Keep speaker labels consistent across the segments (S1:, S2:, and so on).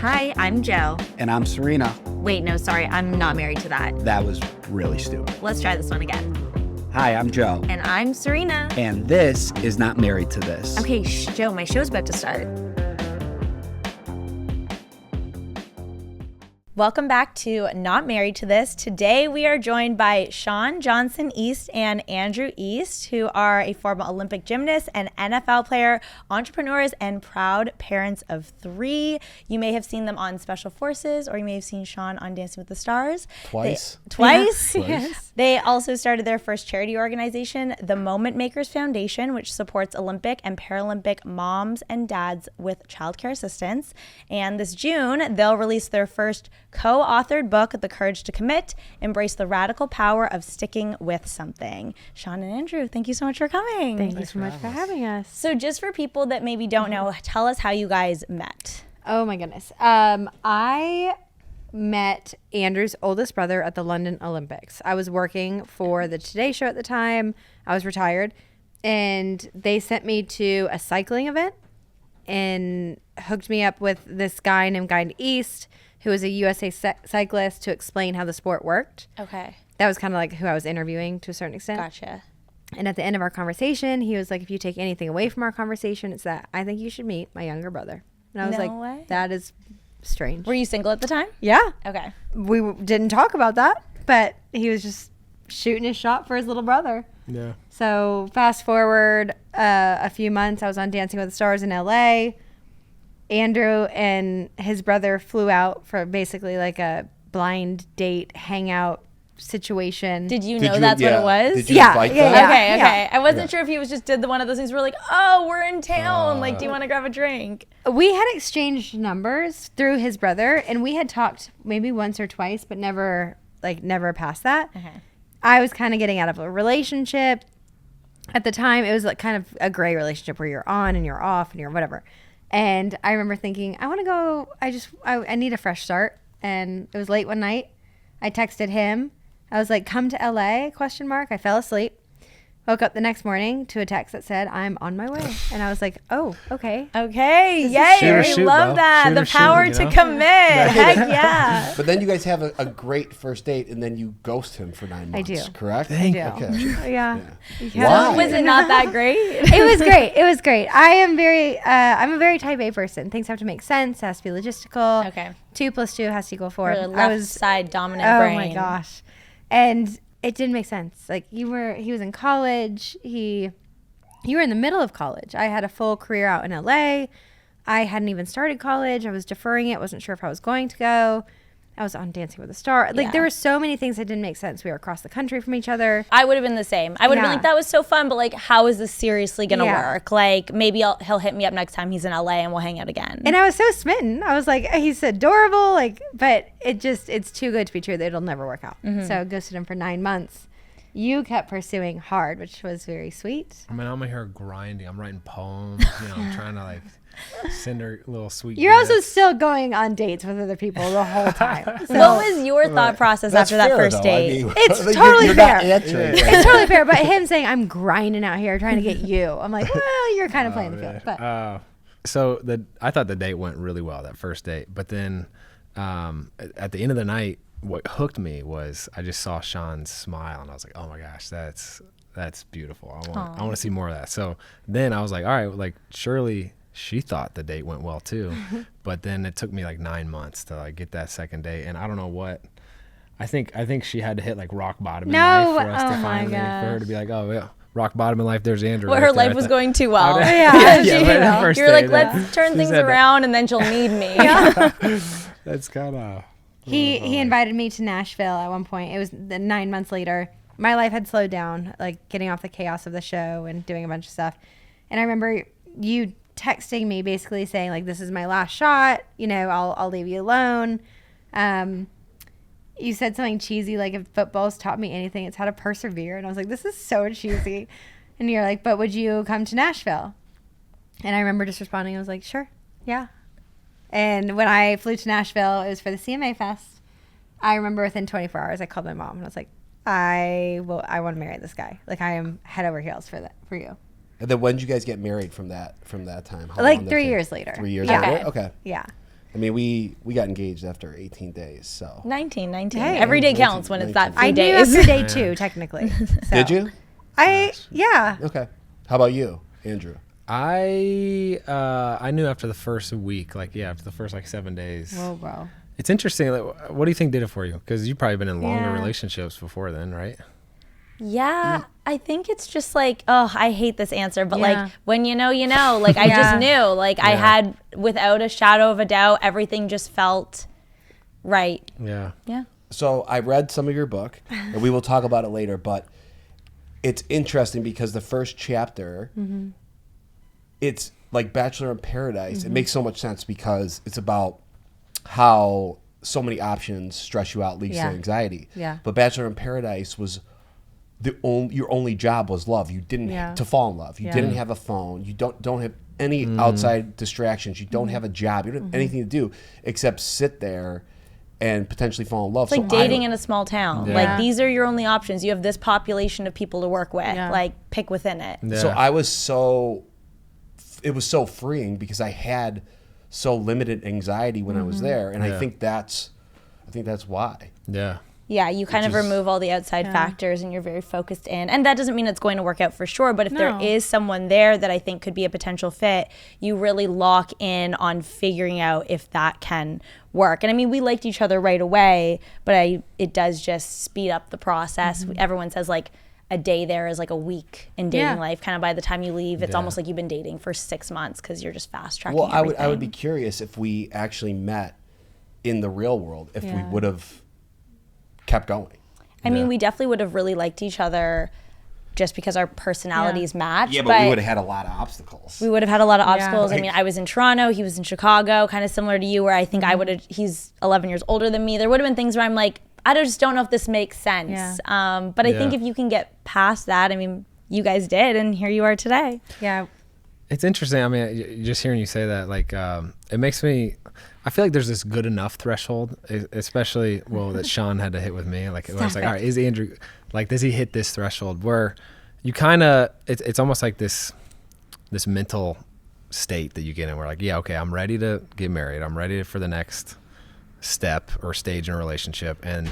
S1: Hi, I'm Joe.
S2: And I'm Serena.
S1: Wait, no, sorry, I'm not married to that.
S2: That was really stupid.
S1: Let's try this one again.
S2: Hi, I'm Joe.
S1: And I'm Serena.
S2: And this is Not Married to This.
S1: Okay, Joe, my show's about to start. Welcome back to Not Married to This. Today we are joined by Shawn Johnson East and Andrew East, who are a former Olympic gymnast and NFL player, entrepreneurs, and proud parents of 3. You may have seen them on Special Forces, or you may have seen Shawn on Dancing with the Stars.
S3: Twice.
S1: Twice?
S3: Yeah.
S1: Yes. They also started their first charity organization, the Moment Makers Foundation, which supports Olympic and Paralympic moms and dads with childcare assistance. And this June, they'll release their first co-authored book, The Courage to Commit, Embrace the Radical Power of Sticking with Something. Shawn and Andrew, thank you so much for coming.
S4: Thank you so much for having us.
S1: So just for people that maybe don't know, tell us how you guys met.
S4: Oh my goodness. I met Andrew's oldest brother at the London Olympics. I was working for the Today Show at the time. I was retired. And they sent me to a cycling event and hooked me up with this guy named Guy East, who was a USA cyclist, to explain how the sport worked.
S1: Okay.
S4: That was kind of like who I was interviewing to a certain extent.
S1: Gotcha.
S4: And at the end of our conversation, he was like, if you take anything away from our conversation, it's that I think you should meet my younger brother. And I was
S1: No way.
S4: that is strange.
S1: Were you single at the time?
S4: Yeah.
S1: Okay.
S4: We didn't talk about that, but he was just shooting his shot for his little brother.
S3: Yeah.
S4: So fast forward a few months, I was on Dancing with the Stars in LA. Andrew and his brother flew out for basically like a blind date hangout situation.
S1: Did you know that's what it was?
S3: Did you
S4: Yeah,
S3: invite
S4: yeah,
S3: them?
S4: yeah.
S1: Okay. I wasn't sure if he was just did one of those things where like, oh, we're in town. Like, do you want to grab a drink?
S4: We had exchanged numbers through his brother, and we had talked maybe once or twice, but never past that.
S1: Okay.
S4: I was kind of getting out of a relationship. At the time, it was like kind of a gray relationship where you're on and you're off and you're whatever. And I remember thinking, I want to go, I need a fresh start. And it was late one night. I texted him. I was like, come to LA, ? I fell asleep. Woke up the next morning to a text that said, I'm on my way. And I was like, oh, okay.
S1: Okay.
S4: This is
S1: Yay.
S3: shoot or
S1: We
S3: shoot,
S1: love
S3: bro.
S1: that.
S3: Shoot
S1: The
S3: or shoot,
S1: power
S3: you
S1: to
S3: know?
S1: commit. Heck yeah.
S3: But then you guys have a great first date, and then you ghost him for 9 months.
S4: I do.
S3: Correct?
S4: I do.
S3: Okay.
S4: Yeah.
S3: Why?
S1: Was it not that great?
S4: It was great. It was great. I'm a very type A person. Things have to make sense. It has to be logistical.
S1: Okay.
S4: 2 + 2 has to equal 4.
S1: Your left side dominant
S4: oh
S1: brain.
S4: my gosh. And it didn't make sense. Like he was in college. You were in the middle of college. I had a full career out in LA. I hadn't even started college. I was deferring it. Wasn't sure if I was going to go. I was on Dancing with the Stars. Like there were so many things that didn't make sense. We were across the country from each other.
S1: I would have been the same. I would have been
S4: Yeah.
S1: like, that was so fun, but like, how is this seriously going to
S4: Yeah.
S1: work? Like, maybe he'll hit me up next time he's in LA and we'll hang out again.
S4: And I was so smitten. I was like, he's adorable. Like, but it's too good to be true that it'll never work out. So I ghosted him for 9 months. You kept pursuing hard, which was very sweet.
S5: I mean, I'm here grinding. I'm writing poems. I'm trying to like send her little sweet.
S4: You're also
S5: gifts.
S4: still going on dates with other people the whole time. So
S1: what was your thought process
S3: That's
S1: after that
S3: fair,
S1: first
S3: though.
S1: date?
S3: I mean,
S4: It's
S3: you're
S4: totally
S3: not
S4: fair.
S3: answering.
S4: it's totally fair. But him saying, I'm grinding out here trying to get you. I'm like, well, you're kind of playing the field. But
S5: So I thought the date went really well, that first date. But then at the end of the night, what hooked me was I just saw Shawn's smile, and I was like, oh my gosh, that's beautiful. I want to see more of that. So then I was like, all right, like surely she thought the date went well too. But then it took me like 9 months to like get that second date, and I don't know what. I think she had to hit like rock bottom in
S4: No,
S5: life for us
S4: oh
S5: to
S4: my
S5: finally, for her
S4: gosh.
S5: to be like, oh yeah, rock bottom in life. There's Andrew.
S1: Well,
S5: right
S1: her
S5: there.
S1: life
S5: I
S1: was
S5: thought-
S1: going too well.
S4: Yeah.
S5: Yeah, but the first
S1: You're like,
S5: day,
S1: let's turn
S5: she
S1: things
S5: said that.
S1: around and then she'll need me.
S5: That's kind of.
S4: he invited me to Nashville at one point. It was 9 months later. My life had slowed down, like getting off the chaos of the show and doing a bunch of stuff. And I remember you texting me basically saying like, this is my last shot. I'll leave you alone. You said something cheesy, like if football's taught me anything, it's how to persevere. And I was like, this is so cheesy. And you're like, but would you come to Nashville? And I remember just responding. I was like, sure. Yeah. And when I flew to Nashville, it was for the CMA Fest. I remember within 24 hours, I called my mom and I was like, I want to marry this guy. Like I am head over heels for you.
S3: And then when did you guys get married from that time? How
S4: Like
S3: long
S4: 3
S3: did it
S4: years
S3: take?
S4: later.
S3: 3 years
S4: Yeah.
S3: later? Okay.
S4: Yeah.
S3: I mean, we got engaged after 18 days, so.
S1: 19.
S4: Hey.
S1: Every day counts when it's that few
S4: I knew
S1: days.
S4: after day 2, technically. So.
S3: Did you?
S4: Yeah.
S3: Okay. How about you, Andrew?
S5: I knew after the first week, after the first 7 days.
S4: Whoa, bro.
S5: It's interesting. Like, what do you think did it for you? Because you've probably been in longer
S4: Yeah.
S5: relationships before then, right?
S1: Yeah, I think it's just like, I hate this answer, but
S4: Yeah.
S1: like when you know, like I
S4: Yeah.
S1: just knew, like I
S5: Yeah.
S1: had, without a shadow of a doubt, everything just felt right.
S5: Yeah.
S1: Yeah.
S3: So I read some of your book, and we will talk about it later, but it's interesting because the first chapter, it's like Bachelor in Paradise. It makes so much sense because it's about how so many options stress you out, leads
S4: Yeah.
S3: to anxiety.
S4: Yeah.
S3: But Bachelor in Paradise was your only job was love. You didn't
S4: Yeah.
S3: to fall in love. You
S4: Yeah.
S3: didn't have a phone. You don't have any outside distractions. You don't have a job. You don't have anything to do except sit there and potentially fall in love.
S1: It's like dating in a small town.
S5: Yeah.
S1: Like these are your only options. You have this population of people to work with.
S4: Yeah.
S1: Like pick within it.
S5: Yeah.
S3: So it was so freeing because I had so limited anxiety when I was there, and
S5: Yeah.
S3: I think that's why.
S5: Yeah.
S1: Yeah, you kind of
S3: Which is-
S1: remove all the outside factors and you're very focused in. And that doesn't mean it's going to work out for sure, but if there
S4: No.
S1: is someone there that I think could be a potential fit, you really lock in on figuring out if that can work. And I mean, we liked each other right away, but it does just speed up the process. Everyone says like a day there is like a week in dating
S4: Yeah.
S1: life. Kind of by the time you leave, it's
S5: Yeah.
S1: almost like you've been dating for 6 months because you're just fast tracking
S3: Well,
S1: everything.
S3: I would be curious if we actually met in the real world, if we
S4: Yeah.
S3: would have kept going.
S1: I mean,
S5: Yeah.
S1: we definitely would have really liked each other just because our personalities match.
S3: Yeah, but we would have had a lot of obstacles.
S1: We would have had a lot of
S4: Yeah.
S1: obstacles. I mean, I was in Toronto, he was in Chicago, kind of similar to you, where I think I would have, he's 11 years older than me. There would have been things where I'm like, I just don't know if this makes sense.
S4: Yeah.
S1: But I think
S5: Yeah.
S1: if you can get past that, I mean, you guys did, and here you are today.
S4: Yeah.
S5: It's interesting. I mean, just hearing you say that, like, it makes me. I feel like there's this good enough threshold, especially that Shawn had to hit with me. Like, I was like, all right, is Andrew, like, does he hit this threshold where you kind of? It's almost like this mental state that you get in, where like, yeah, okay, I'm ready to get married. I'm ready for the next step or stage in a relationship, and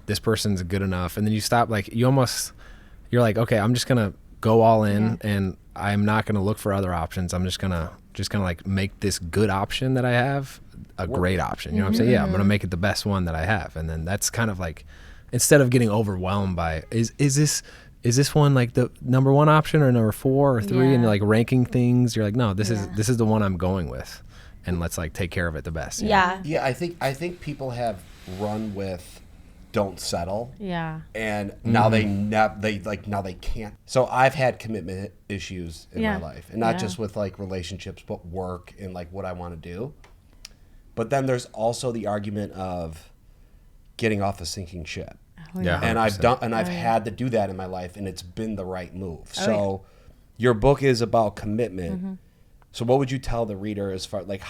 S5: this person's good enough. And then you stop, like, you're like, okay, I'm just gonna go all in, and I'm not gonna look for other options. I'm just gonna like make this good option that I have a great option. You know what I'm saying? Yeah, I'm gonna make it the best one that I have. And then that's kind of like, instead of getting overwhelmed by is this one like the number one option or number 4 or 3, and
S4: Yeah.
S5: you're like ranking things. You're like, no, this is the one I'm going with, and let's like take care of it the best. you know?
S1: Yeah.
S3: Yeah, I think people have run with don't settle.
S4: Yeah.
S3: And now they can't. So I've had commitment issues in
S4: Yeah.
S3: my life, and not
S4: Yeah.
S3: just with like relationships, but work and like what I want to do. But then there's also the argument of getting off a sinking ship.
S5: Yeah.
S3: And
S5: 100%.
S3: I've had to do that in my life, and it's been the right move. So your book is about commitment. So what would you tell the reader as far like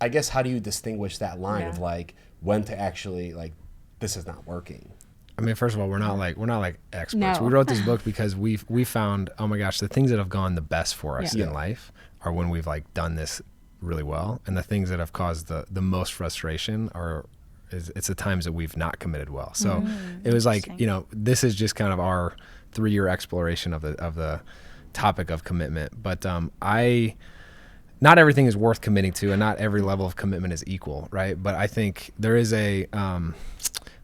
S3: I guess how do you distinguish that line of like when to actually like this is not working?
S5: I mean, first of all, we're not like experts.
S4: No.
S5: We wrote this book because we found, oh my gosh, the things that have gone the best for us in life are when we've like done this really well, and the things that have caused the most frustration it's the times that we've not committed well. So it was like, this is just kind of our 3-year exploration of the topic of commitment. But not everything is worth committing to, and not every level of commitment is equal, right? But I think there is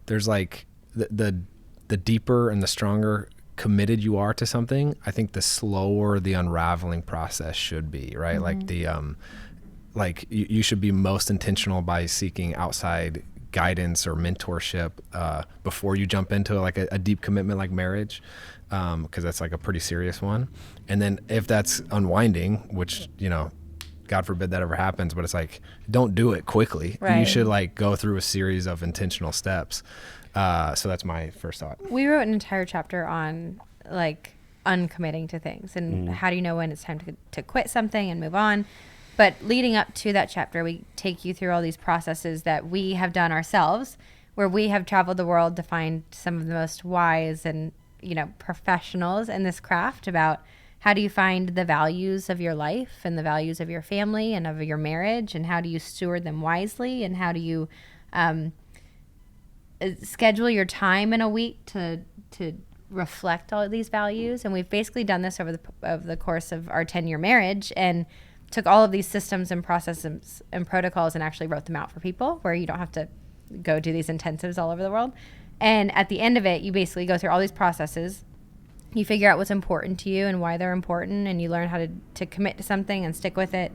S5: there's like the deeper and the stronger committed you are to something, I think the slower the unraveling process should be, right? Like like you should be most intentional by seeking outside guidance or mentorship before you jump into like a deep commitment like marriage, because that's like a pretty serious one. And then if that's unwinding, which God forbid that ever happens, but it's like, don't do it quickly.
S1: Right.
S5: You should like go through a series of intentional steps. So that's my first thought.
S4: We wrote an entire chapter on like uncommitting to things and how do you know when it's time to quit something and move on. But leading up to that chapter, we take you through all these processes that we have done ourselves, where we have traveled the world to find some of the most wise and professionals in this craft about how do you find the values of your life and the values of your family and of your marriage, and how do you steward them wisely, and how do you schedule your time in a week to reflect all of these values. And we've basically done this over the course of our 10-year marriage, and took all of these systems and processes and protocols and actually wrote them out for people, where you don't have to go do these intensives all over the world. And at the end of it, you basically go through all these processes. You figure out what's important to you and why they're important, and you learn how to commit to something and stick with it.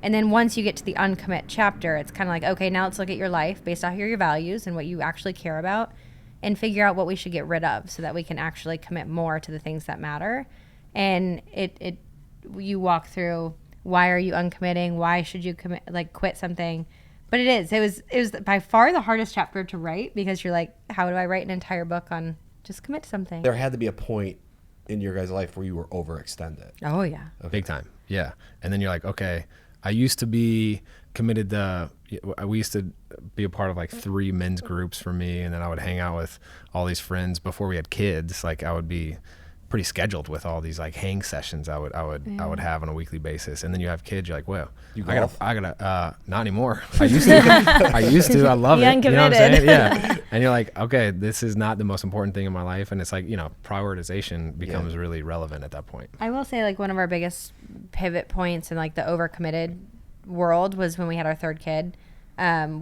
S4: And then once you get to the uncommit chapter, it's kind of like, okay, now let's look at your life based off your values and what you actually care about, and figure out what we should get rid of so that we can actually commit more to the things that matter. And you walk through, why are you uncommitting? Why should you quit something? But it was by far the hardest chapter to write, because you're like, how do I write an entire book on just commit to something?
S3: There had to be a point in your guys' life where you were overextended.
S4: Oh yeah.
S3: Okay.
S5: Big time. Yeah. And then you're like, okay, I used to be committed we used to be a part of like 3 men's groups for me. And then I would hang out with all these friends before we had kids. Like I would be pretty scheduled with all these like hang sessions I would have on a weekly basis. And then you have kids, you're like, well, I gotta not anymore. I used to. I love it. You know what I'm saying? Yeah. And you're like, okay, this is not the most important thing in my life. And it's like, prioritization becomes really relevant at that point.
S4: I will say, like, one of our biggest pivot points in like the overcommitted world was when we had our 3rd kid.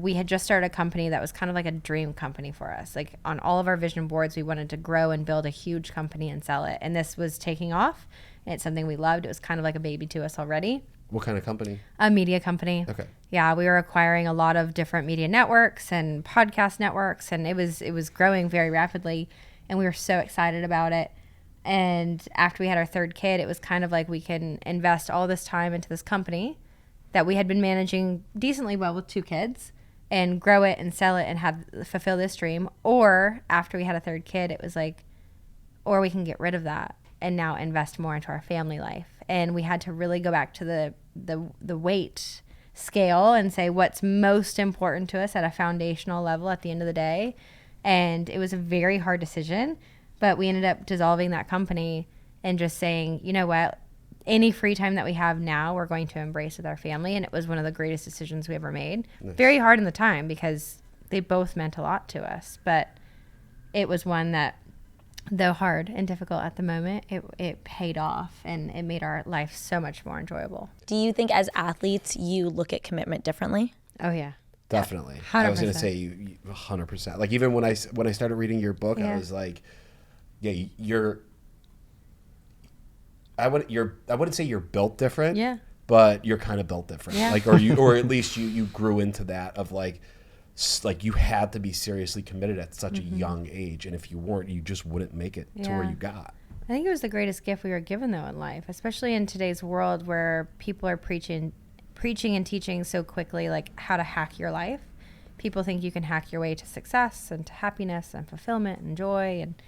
S4: We had just started a company that was kind of like a dream company for us. Like on all of our vision boards, we wanted to grow and build a huge company and sell it. And this was taking off, and it's something we loved. It was kind of like a baby to us already.
S3: What kind of company?
S4: A media company.
S3: Okay.
S4: Yeah, we were acquiring a lot of different media networks and podcast networks, and it was growing very rapidly, and we were so excited about it. And after we had our 3rd kid, it was kind of like, we can invest all this time into this company that we had been managing decently well with 2 kids, and grow it and sell it and fulfill this dream. Or after we had a 3rd kid, it was like, or we can get rid of that and now invest more into our family life. And we had to really go back to the weight scale and say what's most important to us at a foundational level at the end of the day. And it was a very hard decision, but we ended up dissolving that company and just saying, you know what, any free time that we have now, we're going to embrace with our family. And it was one of the greatest decisions we ever made. Nice. Very hard in the time, because they both meant a lot to us, but it was one that, though hard and difficult at the moment, it paid off, and it made our life so much more enjoyable.
S1: Do you think as athletes you look at commitment differently?
S4: Oh yeah.
S3: Definitely.
S4: 100%.
S3: I was going to say you 100%. Like even when I started reading your book,
S4: Yeah.
S3: I was like, yeah, I wouldn't say you're built different.
S4: Yeah.
S3: But you're kind of built different.
S4: Yeah.
S3: Like or at least you grew into that of like you had to be seriously committed at such a young age, and if you weren't, you just wouldn't make it to where you got.
S4: I think it was the greatest gift we were given, though, in life, especially in today's world where people are preaching and teaching so quickly, like how to hack your life. People think you can hack your way to success and to happiness and fulfillment and joy, and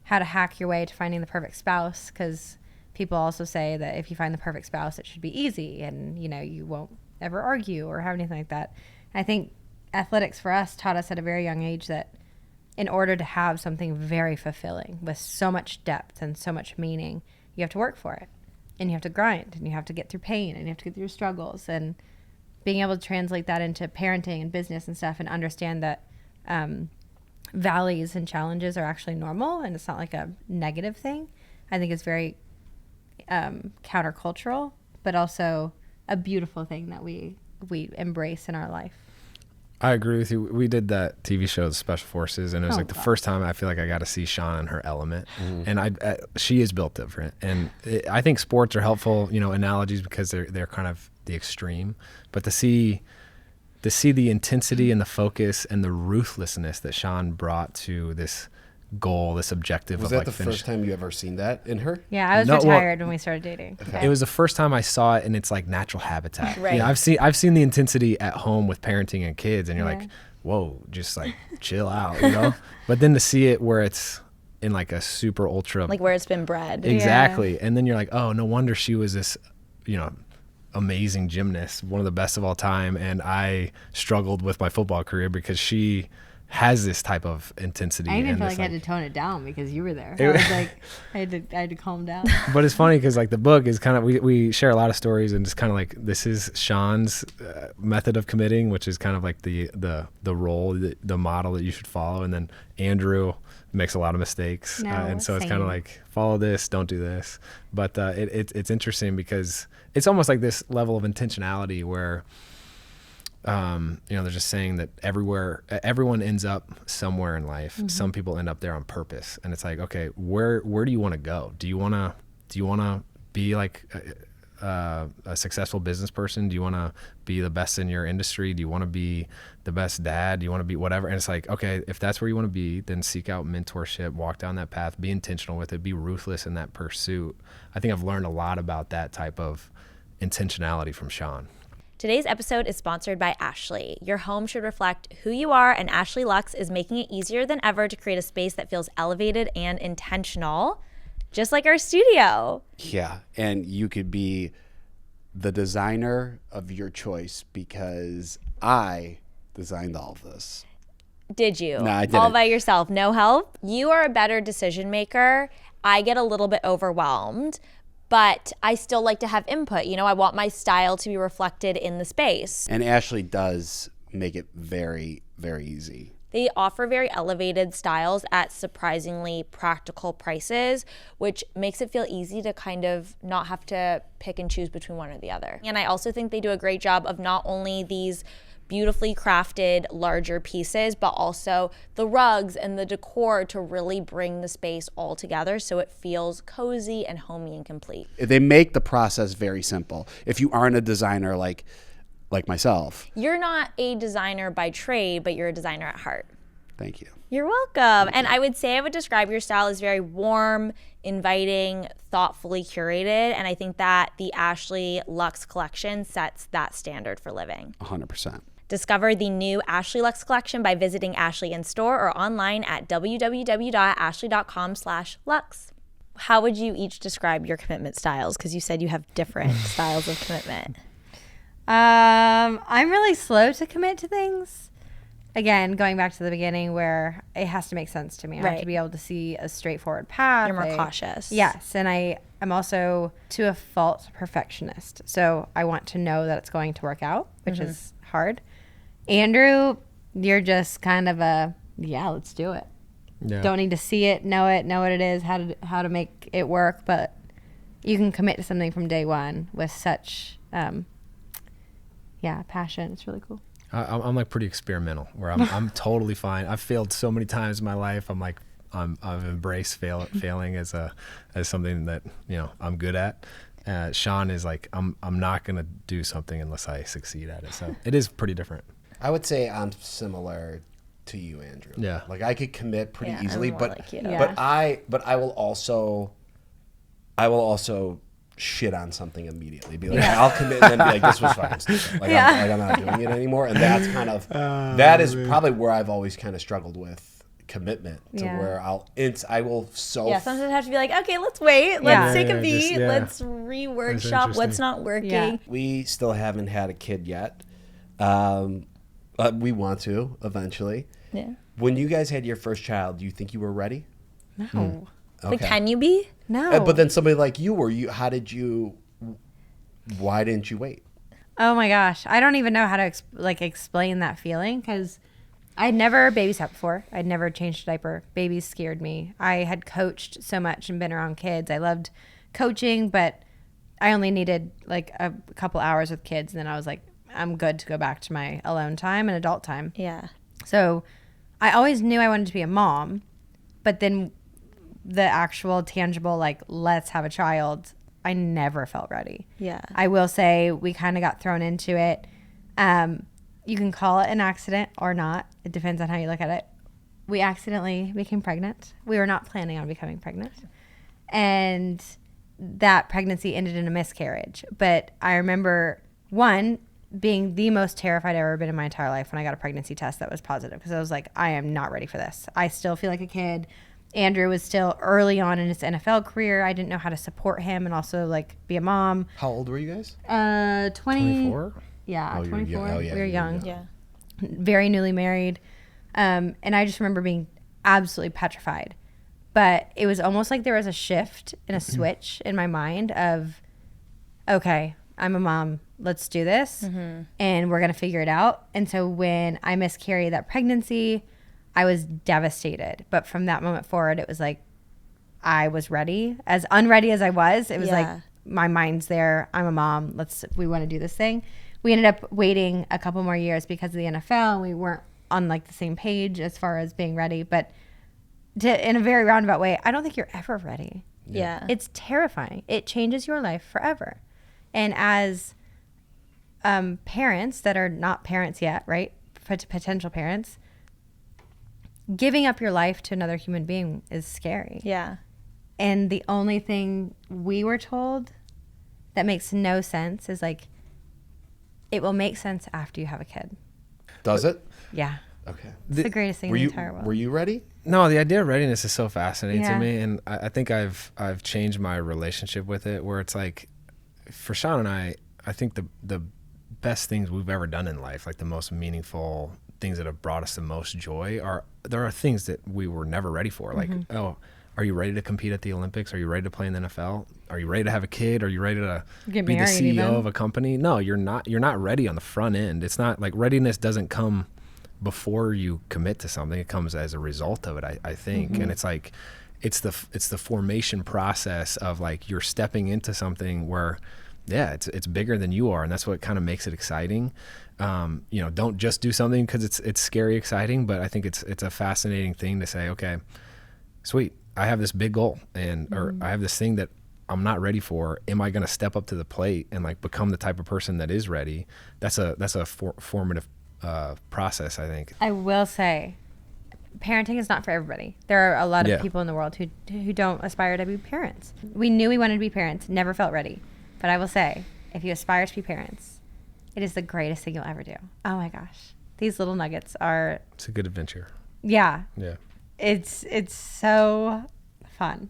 S4: how to hack your way to finding the perfect spouse, because people also say that if you find the perfect spouse, it should be easy, and you won't ever argue or have anything like that. And I think athletics for us taught us at a very young age that in order to have something very fulfilling with so much depth and so much meaning, you have to work for it, and you have to grind, and you have to get through pain, and you have to get through struggles. And being able to translate that into parenting and business and stuff, and understand that valleys and challenges are actually normal, and it's not like a negative thing, I think is very countercultural, but also a beautiful thing that we embrace in our life.
S5: I agree with you. We did that TV show, Special Forces, and it was the first time I feel like I got to see Shawn in her element. And she is built different. And I think sports are helpful, analogies, because they're kind of the extreme. But to see the intensity and the focus and the ruthlessness that Shawn brought to this goal, this objective.
S3: Was that the first time you ever seen that in her?
S4: Yeah, I was retired when we started dating.
S5: Okay. It was the first time I saw it in its like natural habitat.
S1: Right.
S5: I've seen the intensity at home with parenting and kids, and you're like, whoa, just like chill out, But then to see it where it's in like a super ultra,
S1: like where it's been bred.
S5: Exactly. Yeah. And then you're like, oh, no wonder she was this, amazing gymnast, one of the best of all time. And I struggled with my football career because she has this type of intensity.
S4: I even
S5: and
S4: felt
S5: this,
S4: like I had to tone it down because you were there. I was like, I had to calm down.
S5: But it's funny because like the book is kind of we share a lot of stories, and it's kind of like this is Shawn's method of committing, which is kind of like the role, the model that you should follow, and then Andrew makes a lot of mistakes, and so it's kind of like follow this, don't do this. But it's interesting because it's almost like this level of intentionality where they're just saying that everyone ends up somewhere in life. Mm-hmm. Some people end up there on purpose, and it's like, okay, where do you want to go? Do you want to be like a successful business person? Do you want to be the best in your industry? Do you want to be the best dad? Do you want to be whatever? And it's like, okay, if that's where you want to be, then seek out mentorship, walk down that path, be intentional with it, be ruthless in that pursuit. I think I've learned a lot about that type of intentionality from Shawn.
S1: Today's episode is sponsored by Ashley. Your home should reflect who you are, and Ashley Luxe is making it easier than ever to create a space that feels elevated and intentional, just like our studio.
S2: Yeah, and you could be the designer of your choice because I designed all of this.
S1: Did you?
S2: No, I didn't.
S1: All by yourself, no help? You are a better decision maker. I get a little bit overwhelmed, but I still like to have input. I want my style to be reflected in the space.
S2: And Ashley does make it very, very easy.
S1: They offer very elevated styles at surprisingly practical prices, which makes it feel easy to kind of not have to pick and choose between one or the other. And I also think they do a great job of not only these beautifully crafted larger pieces, but also the rugs and the decor to really bring the space all together so it feels cozy and homey and complete.
S2: They make the process very simple. If you aren't a designer like myself.
S1: You're not a designer by trade, but you're a designer at heart.
S2: Thank you.
S1: You're welcome. And I would describe your style as very warm, inviting, thoughtfully curated. And I think that the Ashley Luxe collection sets that standard for living.
S2: 100%.
S1: Discover the new Ashley Luxe collection by visiting Ashley in store or online at www.ashley.com/luxe. How would you each describe your commitment styles? Because you said you have different styles of commitment.
S4: I'm really slow to commit to things. Again, going back to the beginning where it has to make sense to me. I have to be able to see a straightforward path.
S1: You're more cautious.
S4: Yes. And I'm also to a fault perfectionist. So I want to know that it's going to work out, which is hard. Andrew, you're just kind of let's do it.
S5: Yeah.
S4: Don't need to see it, know what it is, how to make it work, but you can commit to something from day one with such passion. It's really cool.
S5: I'm like pretty experimental where I'm totally fine. I've failed so many times in my life. I've embraced failing as something that I'm good at. Shawn is like I'm not gonna do something unless I succeed at it. So it is pretty different.
S3: I would say I'm similar to you, Andrew.
S5: Yeah.
S3: Like I could commit pretty easily,
S1: I'm more
S3: but
S1: like you.
S3: but I will also shit on something immediately. Be like, I'll commit and then be like, this was fucking stupid. Like, I'm not doing it anymore. And that's kind of that is probably where I've always kind of struggled with commitment to where I will
S1: sometimes I have to be like, okay, let's wait, let's take a beat, let's re-workshop what's not working.
S4: Yeah.
S3: We still haven't had a kid yet. We want to eventually.
S1: Yeah.
S3: When you guys had your first child, do you think you were ready?
S4: No.
S3: Okay.
S1: Like, can you be?
S4: No.
S3: But then somebody like you were. Why didn't you wait?
S4: Oh my gosh. I don't even know how to explain that feeling because I'd never babysat before. I'd never changed a diaper. Babies scared me. I had coached so much and been around kids. I loved coaching, but I only needed like a couple hours with kids. And then I was like, I'm good to go back to my alone time and adult time.
S1: Yeah.
S4: So I always knew I wanted to be a mom, but then the actual tangible, like, let's have a child, I never felt ready.
S1: Yeah.
S4: I will say we kind of got thrown into it. You can call it an accident or not. It depends on how you look at it. We accidentally became pregnant. We were not planning on becoming pregnant. And that pregnancy ended in a miscarriage. But I remember, one, being the most terrified I've ever been in my entire life when I got a pregnancy test that was positive. Because I was like, I am not ready for this. I still feel like a kid. Andrew was still early on in his NFL career. I didn't know how to support him and also like be a mom.
S3: How old were you guys?
S4: 24.
S5: 24?
S4: Yeah,
S3: Oh, you were
S4: 24.
S3: young. Oh, yeah,
S4: we were
S3: you were
S4: young.
S1: Yeah.
S4: Very newly married. And I just remember being absolutely petrified. But it was almost like there was a shift and a switch in my mind of, okay, I'm a mom. Let's do this. And we're going to figure it out. And so when I miscarried that pregnancy, I was devastated. But from that moment forward, it was like I was ready. As unready as I was, it was like my mind's there. I'm a mom. We want to do this thing. We ended up waiting a couple more years because of the NFL. And we weren't on like the same page as far as being ready. But in a very roundabout way, I don't think you're ever ready.
S1: Yeah.
S4: It's terrifying. It changes your life forever. And as parents that are not parents yet, right? Potential parents, giving up your life to another human being is scary.
S1: Yeah.
S4: And the only thing we were told that makes no sense is like, it will make sense after you have a kid.
S3: Does it?
S4: Yeah.
S3: Okay.
S4: It's the greatest thing in the entire world.
S3: Were you ready?
S5: No, the idea of readiness is so fascinating
S4: Yeah.
S5: to me, and I think I've changed my relationship with it. Where it's like, for Shawn and I think the best things we've ever done in life, like the most meaningful things that have brought us the most joy, there are things that we were never ready for. Like, oh, are you ready to compete at the Olympics? Are you ready to play in the NFL? Are you ready to have a kid? Are you ready to
S4: Get
S5: be the
S4: married
S5: CEO
S4: even?
S5: of a company? No, you're not. You're not ready on the front end. It's not like readiness doesn't come before you commit to something. It comes as a result of it, I think. And it's like it's the formation process of like you're stepping into something where it's bigger than you are, and that's what kind of makes it exciting. Don't just do something because it's scary exciting, but I think it's a fascinating thing to say, okay, sweet, I have this big goal or I have this thing that I'm not ready for. Am I going to step up to the plate and like become the type of person that is ready? That's a formative process, I think.
S4: I will say, parenting is not for everybody. There are a lot of people in the world who don't aspire to be parents. We knew we wanted to be parents, never felt ready. But I will say, if you aspire to be parents, it is the greatest thing you'll ever do. Oh my gosh. These little nuggets are...
S5: It's a good adventure.
S4: Yeah.
S5: Yeah.
S4: It's so fun.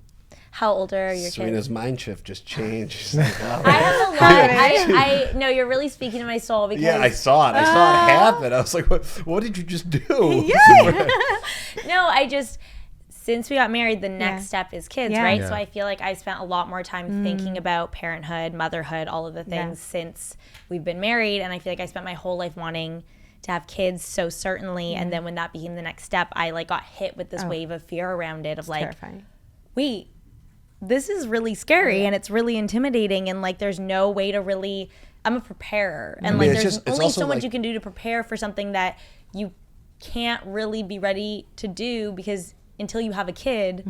S1: How old are your
S3: Serena's
S1: kids?
S3: mind shift just changed. She's like, wow.
S1: I have a lot. I no, you're really speaking to my soul because
S3: Yeah, I saw it. I saw it happen. I was like, what did you just do?
S1: no, since we got married, the next step is kids,
S4: Yeah.
S1: right?
S5: Yeah.
S1: So I feel like I spent a lot more time thinking about parenthood, motherhood, all of the things
S4: Yeah.
S1: since we've been married. And I feel like I spent my whole life wanting to have kids so certainly. And then when that became the next step, I like got hit with this wave of fear around it of like,
S4: Terrifying.
S1: wait, this is really scary and it's really intimidating. And like, there's no way to really, I'm a preparer. And like,
S3: it's
S1: there's
S3: just- it's
S1: only
S3: also
S1: so much
S3: like-
S1: you can do to prepare for something that you can't really be ready to do because until you have a kid,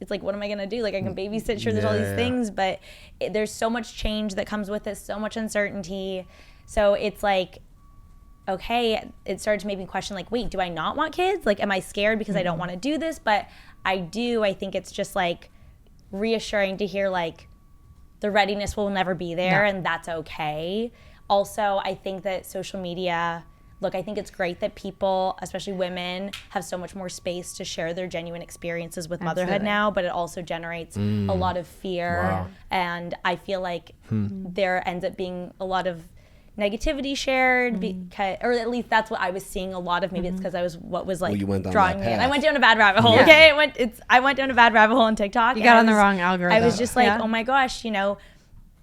S1: it's like, what am I going to do? Like I can babysit, sure, there's all these things, but there's so much change that comes with it, so much uncertainty. So it's like, okay, it started to make me question like, wait, do I not want kids? Like, am I scared because I don't want to do this? But I do. I think it's just like reassuring to hear like the readiness will never be there and that's okay. Also, I think that social media, look, I think it's great that people, especially women, have so much more space to share their genuine experiences with motherhood now, but it also generates a lot of fear.
S5: Wow.
S1: And I feel like there ends up being a lot of negativity shared because, or at least that's what I was seeing a lot of. Maybe it's because I was
S3: you went down
S1: drawing
S3: that
S1: me in.
S3: path.
S1: I went down a bad rabbit hole. Okay, I went down a bad rabbit hole on TikTok.
S4: You got on the wrong algorithm.
S1: I was just like,
S4: Yeah.
S1: oh my gosh,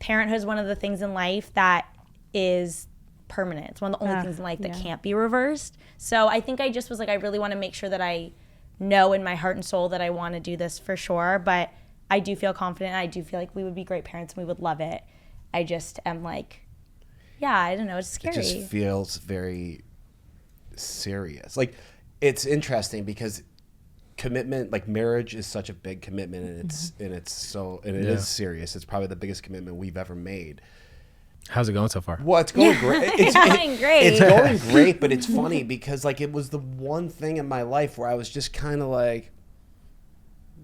S1: parenthood is one of the things in life that is permanent. It's one of the only things in life that can't be reversed. So I think I just was like, I really want to make sure that I know in my heart and soul that I want to do this for sure. But I do feel confident. I do feel like we would be great parents and we would love it. I just am like, yeah, I don't know. It's scary.
S3: It just feels very serious. Like, it's interesting because commitment, like marriage is such a big commitment and it is serious. It's probably the biggest commitment we've ever made.
S5: How's it going so far?
S3: Well, it's going great. It's
S1: going great.
S3: It's going great, but it's funny because like it was the one thing in my life where I was just kind of like,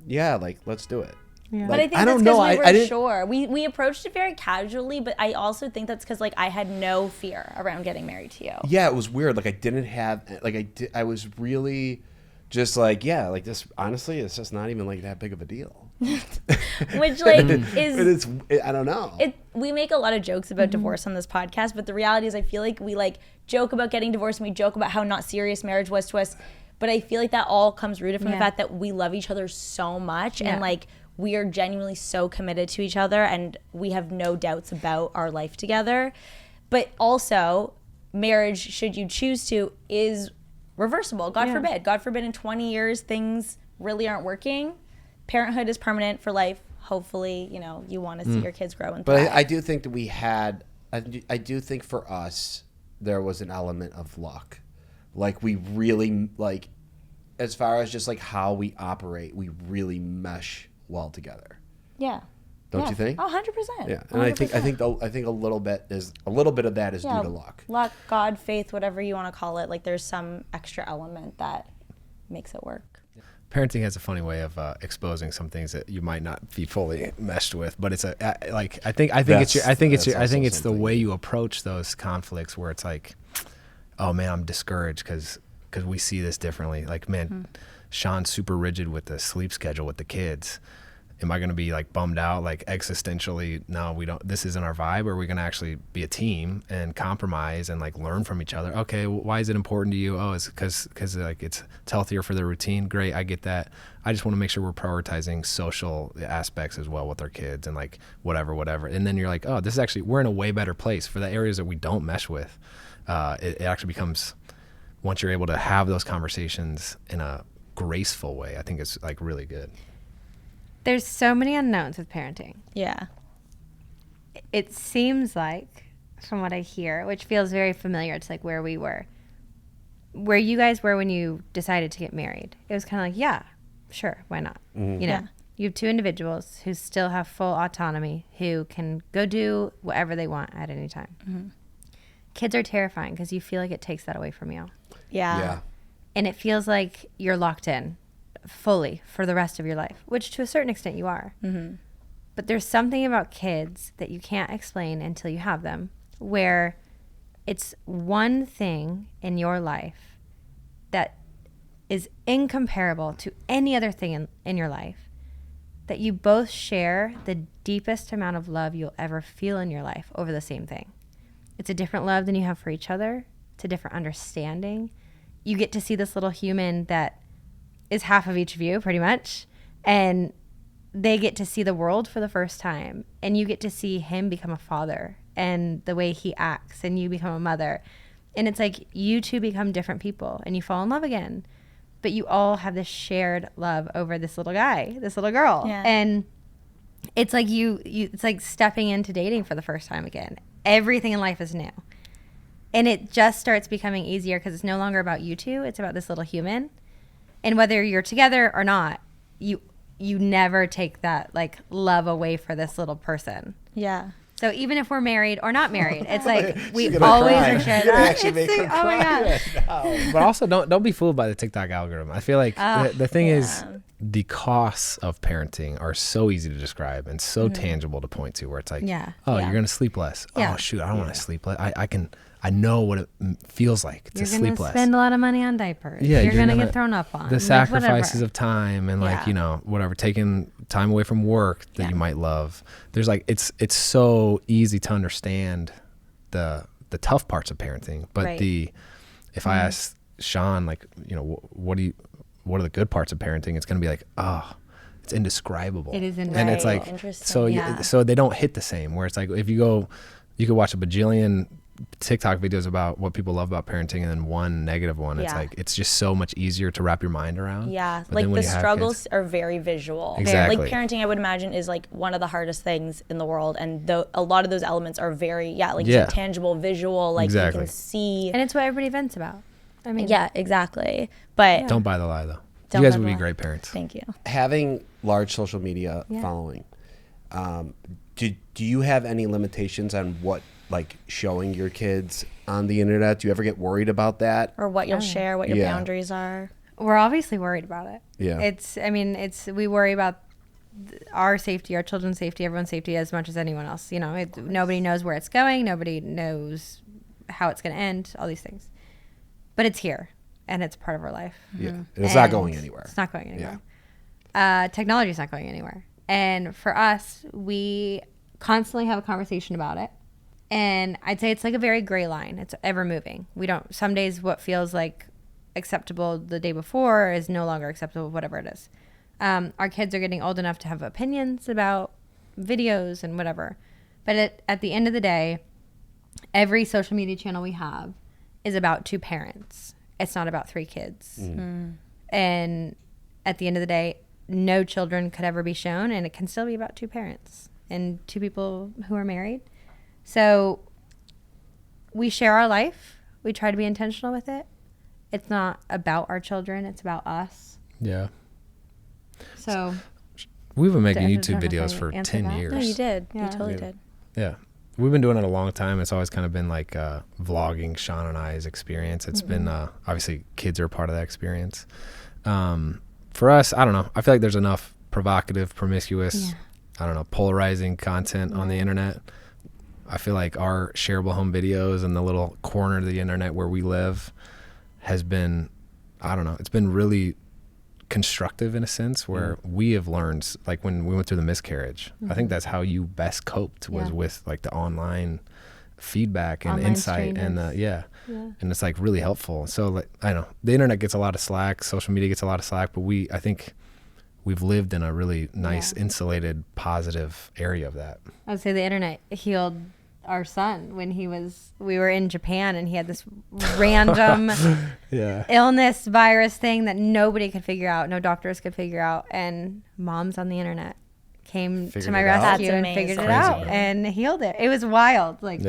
S3: yeah, like let's do it.
S4: Yeah.
S1: But I think that's because we were sure. We approached it very casually, but I also think that's because like I had no fear around getting married to you.
S3: Yeah, it was weird. Like I didn't have like I was really just like, yeah, like this. Honestly, it's just not even like that big of a deal.
S1: Which like is
S3: I don't know.
S1: We make a lot of jokes about divorce on this podcast, but the reality is I feel like we like joke about getting divorced and we joke about how not serious marriage was to us. But I feel like that all comes rooted from the
S4: Yeah.
S1: fact that we love each other so much
S4: Yeah.
S1: and like we are genuinely so committed to each other and we have no doubts about our life together. But also, marriage, should you choose to, is reversible. God forbid. God forbid in 20 years things really aren't working. Parenthood is permanent for life. Hopefully, you know, you want to see your kids grow and thrive.
S3: But I do think that we had, I do think for us, there was an element of luck. Like we really, like, as far as just like how we operate, we really mesh well together.
S1: Yeah.
S3: Don't you think?
S1: Oh, 100%.
S3: Yeah, and I think a little bit of that is due to luck.
S1: Luck, God, faith, whatever you want to call it. Like there's some extra element that makes it work.
S5: Parenting has a funny way of exposing some things that you might not be fully meshed with, but it's I think it's the way you approach those conflicts where it's like, oh man, I'm discouraged because we see this differently. Like, man, Shawn's super rigid with the sleep schedule with the kids. Am I going to be like bummed out, like existentially? No, we don't. This isn't our vibe. Or are we going to actually be a team and compromise and like learn from each other? Okay, well, why is it important to you? Oh, it's because like it's healthier for their routine. Great, I get that. I just want to make sure we're prioritizing social aspects as well with our kids and like whatever. And then you're like, oh, this is actually, we're in a way better place for the areas that we don't mesh with. It actually becomes, once you're able to have those conversations in a graceful way, I think it's like really good.
S4: There's so many unknowns with parenting.
S1: Yeah.
S4: It seems like, from what I hear, which feels very familiar, it's like where we were, where you guys were when you decided to get married. It was kind of like, yeah, sure, why not? You know,
S1: Yeah.
S4: you have two individuals who still have full autonomy, who can go do whatever they want at any time. Kids are terrifying because you feel like it takes that away from you.
S1: Yeah.
S4: And it feels like you're locked in fully for the rest of your life, which to a certain extent you are. But there's something about kids that you can't explain until you have them, where it's one thing in your life that is incomparable to any other thing in your life, that you both share the deepest amount of love you'll ever feel in your life over the same thing. It's a different love than you have for each other. It's a different understanding. You get to see this little human that is half of each of you, pretty much, and they get to see the world for the first time, and you get to see him become a father and the way he acts, and you become a mother, and it's like you two become different people and you fall in love again, but you all have this shared love over this little guy, this little girl.
S1: Yeah.
S4: And it's like you it's like stepping into dating for the first time again. Everything in life is new, and it just starts becoming easier because it's no longer about you two, it's about this little human. And whether you're together or not, you never take that like love away for this little person.
S1: Yeah.
S4: So even if we're married or not married, it's like we
S3: gonna
S4: always
S3: cry.
S4: are shared.
S3: You're gonna
S4: that.
S3: actually make her
S4: Oh my
S3: cry
S4: god!
S5: But also don't be fooled by the TikTok algorithm. I feel like the thing is the costs of parenting are so easy to describe and so tangible to point to, where it's like,
S4: Yeah.
S5: oh,
S1: Yeah.
S5: you're gonna sleep less.
S4: Yeah.
S5: Oh shoot, I don't want to sleep less. I know what it feels like to
S4: You're
S5: sleep
S4: gonna
S5: less.
S4: spend a lot of money on diapers.
S5: Yeah,
S4: you're
S5: you're
S4: gonna
S5: gonna-
S4: get thrown up on.
S5: The
S4: like,
S5: sacrifices
S4: whatever.
S5: of time and like,
S1: Yeah.
S5: you know, whatever, taking time away from work that
S4: Yeah.
S5: you might love. There's like, it's so easy to understand the tough parts of parenting, but
S1: Right.
S5: if I ask Shawn, like, you know, what are the good parts of parenting? It's going to be like, oh, it's indescribable.
S4: It is
S5: And it's
S1: Right.
S5: like,
S1: Interesting.
S5: so,
S4: Yeah.
S5: so they don't hit the same, where it's like, if you could watch a bajillion TikTok videos about what people love about parenting and then one negative one. It's
S1: Yeah.
S5: like, it's just so much easier to wrap your mind around.
S1: Yeah,
S5: But
S1: like
S5: then when
S1: the
S5: you have
S1: struggles
S5: kids-
S1: are very visual.
S5: Exactly.
S1: Like parenting, I would imagine, is like one of the hardest things in the world, and a lot of those elements are very, like you
S5: Yeah.
S1: said, tangible, visual. Like
S5: Exactly.
S1: you can see.
S4: And it's what everybody vents about. I mean,
S1: Yeah, exactly. But
S5: Don't buy the lie though.
S1: Don't
S5: You guys
S1: buy
S5: would
S1: the
S5: be
S1: lie.
S5: great parents.
S1: thank you.
S3: Having large social media
S4: Yeah.
S3: following, do you have any limitations on what, like, showing your kids on the internet? Do you ever get worried about that?
S1: Or what you'll share, what your
S3: Yeah.
S1: boundaries are.
S4: we're obviously worried about it.
S3: Yeah.
S4: We worry about our safety, our children's safety, everyone's safety as much as anyone else. You know, nobody knows where it's going. Nobody knows how it's going to end, all these things. But it's here, and it's part of our life.
S3: Yeah. And it's not
S4: And
S3: going anywhere.
S4: It's not going anywhere. Technology is not going anywhere. And for us, we constantly have a conversation about it. And I'd say it's like a very gray line. It's ever moving. We don't, some days what feels like acceptable the day before is no longer acceptable, whatever it is. Our kids are getting old enough to have opinions about videos and whatever. But at the end of the day, every social media channel we have is about 2 parents. It's not about 3 kids. And at the end of the day, no children could ever be shown, and it can still be about 2 parents and 2 people who are married. So we share our life. We try to be intentional with it. It's not about our children. It's about us.
S5: Yeah.
S4: So
S5: We've been making
S4: Don't
S5: YouTube
S4: know if
S5: videos
S4: I
S5: for
S4: answered
S5: 10
S4: that.
S5: years.
S1: No, you did.
S4: Yeah.
S1: You totally
S3: Yeah.
S1: did.
S5: Yeah. We've been doing it a long time. It's always kind of been like vlogging Shawn and I's experience. It's been, obviously, kids are a part of that experience. For us, I don't know. I feel like there's enough provocative, promiscuous, I don't know, polarizing content on the internet. I feel like our shareable home videos and the little corner of the internet where we live has been, I don't know, it's been really constructive in a sense where we have learned, like when we went through the miscarriage, I think that's how you best coped was with like the online feedback and
S1: Online
S5: insight and and it's like really helpful. So like, I don't know, the internet gets a lot of slack, social media gets a lot of slack, but I think we've lived in a really nice, insulated, positive area of that.
S4: I would say the internet healed our son when we were in Japan, and he had this random illness virus thing that nobody could figure out. No doctors could figure out. And moms on the internet came
S3: Figured
S4: to my
S3: it out?
S4: rescue
S1: That's
S4: and figured it
S1: amazing.
S4: out
S5: Crazy.
S4: and healed it. It was wild. Like,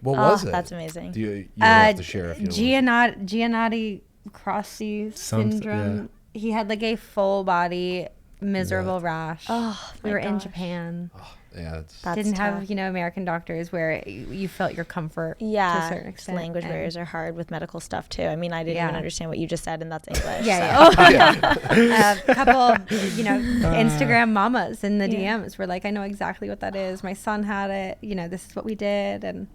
S3: What was it?
S1: That's amazing.
S3: Do you don't have to share if you don't want
S4: Giannotti Crossi
S5: Something,
S4: syndrome. He had like a full body miserable rash.
S1: Oh,
S4: we
S1: my
S4: were in
S1: gosh.
S4: Japan.
S3: Yeah, it's,
S1: That's
S4: Didn't
S1: tough.
S4: have, American doctors where you felt your comfort to a
S1: Yeah,
S4: certain extent.
S1: language
S4: And-
S1: barriers are hard with medical stuff too. I mean, I didn't
S4: Yeah.
S1: even understand what you just said, and that's English.
S4: Yeah,
S1: so.
S4: yeah. A couple, Instagram mamas in the DMs were like, I know exactly what that is. My son had it. This is what we did, and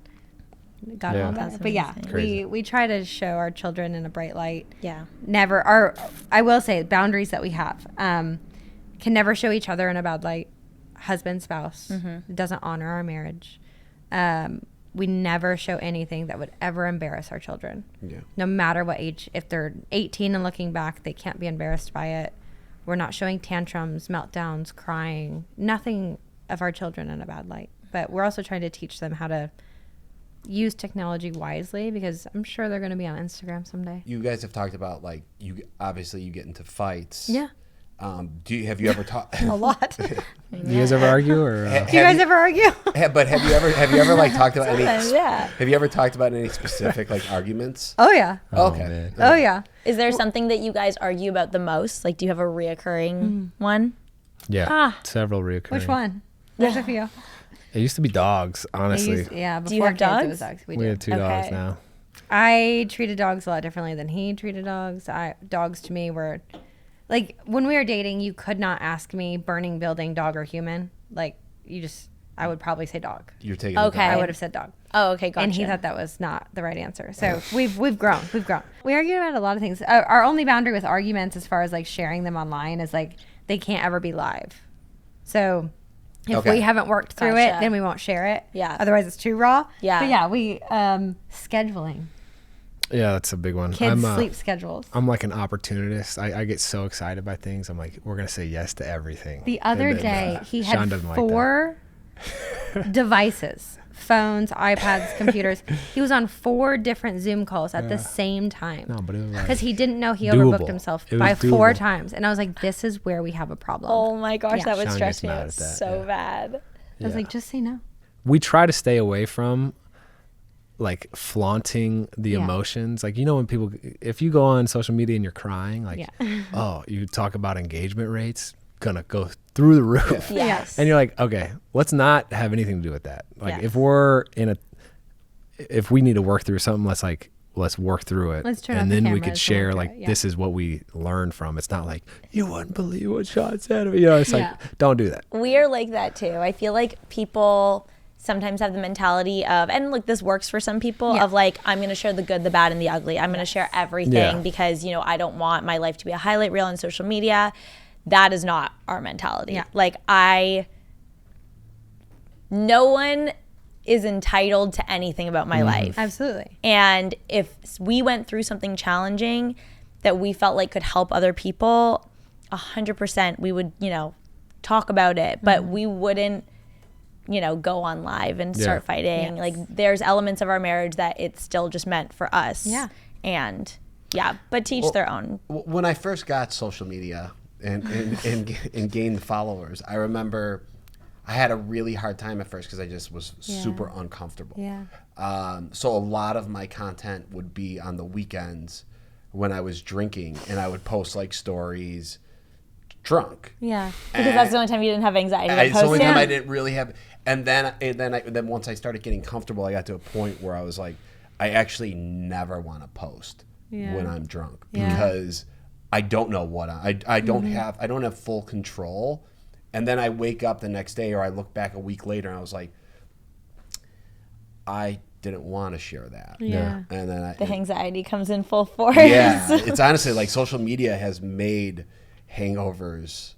S4: got it all better.
S1: That's
S4: But yeah,
S1: amazing.
S5: Crazy.
S4: we try to show our children in a bright light.
S1: Yeah.
S4: Never, I will say, boundaries that we have can never show each other in a bad light. Husband, spouse, doesn't honor our marriage. We never show anything that would ever embarrass our children.
S3: Yeah.
S4: No matter what age. If they're 18 and looking back, they can't be embarrassed by it. We're not showing tantrums, meltdowns, crying, nothing of our children in a bad light. But we're also trying to teach them how to use technology wisely, because I'm sure they're going to be on Instagram someday.
S3: you guys have talked about like you get into fights.
S4: Yeah.
S3: Have you ever talked
S4: A lot. Do
S5: You guys ever argue or?
S4: you guys ever argue?
S3: But have you ever like talked about any?
S1: Yeah.
S3: Have you ever talked about any specific like arguments?
S4: Oh, yeah.
S3: Okay.
S5: man.
S4: Oh, yeah.
S1: Is there something that you guys argue about the most? Like, do you have a reoccurring one?
S5: Yeah, several reoccurring.
S4: Which one? There's a few.
S5: It used to be dogs, honestly.
S4: Before
S1: Do you have
S4: kids, it was
S1: dogs?
S4: dogs. We
S5: We
S4: do.
S5: have 2 dogs
S1: Okay.
S5: now.
S4: I treated dogs a lot differently than he treated dogs. Dogs to me were like, when we were dating, you could not ask me burning building, dog or human. Like, I would probably say dog.
S3: You're taking
S1: Okay.
S4: I would have said dog.
S1: Oh, okay, gotcha.
S4: And he thought that was not the right answer. So we've grown. We argue about a lot of things. Our only boundary with arguments, as far as like sharing them online, is like they can't ever be live. So if
S3: Okay.
S4: we haven't worked through it,
S1: Gotcha.
S4: then we won't share it.
S1: Yeah.
S4: Otherwise, it's too raw.
S1: Yeah.
S4: But yeah, we scheduling
S5: Yeah, that's a big one.
S4: kids' sleep schedules.
S5: I'm like an opportunist. I get so excited by things. I'm like, we're gonna say yes to everything.
S4: The other
S5: And then,
S4: day, he
S5: Shawn
S4: had
S5: doesn't like that.
S4: 4 devices, phones, iPads, computers. He was on 4 different Zoom calls at the same time.
S5: No, but it was like,
S4: Because he didn't know he
S5: doable.
S4: overbooked himself
S5: It was
S4: by 4
S5: doable.
S4: times. And I was like, this is where we have a problem.
S1: Oh my gosh,
S4: Yeah.
S1: that would
S5: Shawn
S1: stress
S5: gets
S1: me
S5: mad
S1: out
S5: at that,
S1: so
S5: yeah.
S1: bad.
S4: I was like, just say no.
S5: we try to stay away from like flaunting the
S4: Yeah.
S5: emotions. Like, when people, if you go on social media and you're crying, like,
S4: Yeah.
S5: oh, you talk about engagement rates, gonna go through the roof.
S1: Yes.
S5: And you're like, okay, let's not have anything to do with that. Like,
S1: Yes.
S5: if we need to work through something, let's work through it.
S4: Let's turn off
S5: and
S4: the
S5: then we
S4: cameras
S5: could
S4: and
S5: share
S4: work
S5: like,
S4: through it, yeah.
S5: this is what we learned from. It's not like, you wouldn't believe what Shawn said. It's
S4: Yeah.
S5: like, don't do that.
S1: We are like that too. I feel like people sometimes have the mentality of, and like this works for some people,
S4: Yeah.
S1: of like, I'm going to share the good, the bad, and the ugly. I'm going to share everything
S5: Yeah.
S1: because, I don't want my life to be a highlight reel on social media. That is not our mentality.
S4: Yeah.
S1: Like no one is entitled to anything about my life.
S4: Absolutely.
S1: And if we went through something challenging, that we felt like could help other people, 100% we would, talk about it, but we wouldn't, go on live and start fighting.
S4: Yes.
S1: Like there's elements of our marriage that it's still just meant for us.
S4: Yeah.
S1: And but to each their own.
S2: When I first got social media and gained followers, I remember I had a really hard time at first because I just was super uncomfortable.
S4: Yeah.
S2: So a lot of my content would be on the weekends when I was drinking, and I would post like stories drunk.
S4: Yeah.
S1: Because that's the only time you didn't have anxiety.
S2: It's the only time I didn't really have. And then once I started getting comfortable, I got to a point where I was like, I actually never want to post when I'm drunk because I don't know what I don't have full control. And then I wake up the next day, or I look back a week later, and I was like, I didn't want to share that.
S4: Yeah.
S2: And then
S1: the anxiety comes in full force.
S2: Yeah, it's honestly like social media has made hangovers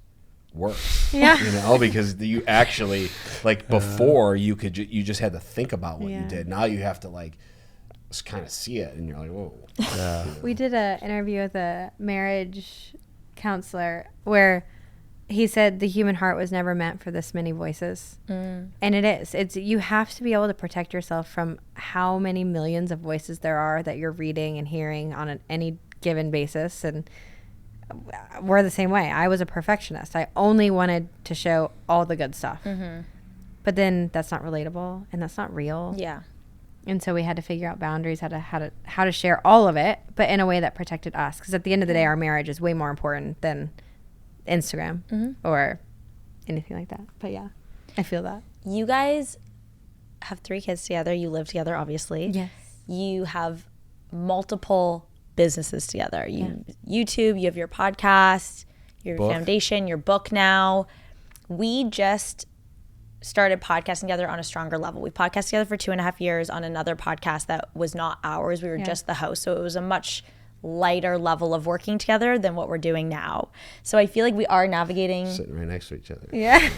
S2: worse.
S4: Yeah.
S2: Because you actually like before you just had to think about what you did. Now you have to like just kind of see it, and you're like, whoa.
S4: We did an interview with a marriage counselor where he said the human heart was never meant for this many voices. And it is. It's you have to be able to protect yourself from how many millions of voices there are that you're reading and hearing on any given basis. And we're the same way. I was a perfectionist. I only wanted to show all the good stuff. But then that's not relatable and that's not real.
S1: Yeah.
S4: And so we had to figure out boundaries, how to share all of it, but in a way that protected us. Because at the end of the day, our marriage is way more important than Instagram or anything like that. But yeah, I feel that.
S1: You guys have 3 kids together. You live together, obviously.
S4: Yes.
S1: You have multiple businesses together. YouTube, you have your podcast, your foundation, your book now. We just started podcasting together on a stronger level. We podcasted together for 2.5 years on another podcast that was not ours. We were just the host. So it was a much lighter level of working together than what we're doing now. So I feel like we are navigating.
S2: Sitting right next to each other.
S4: Yeah.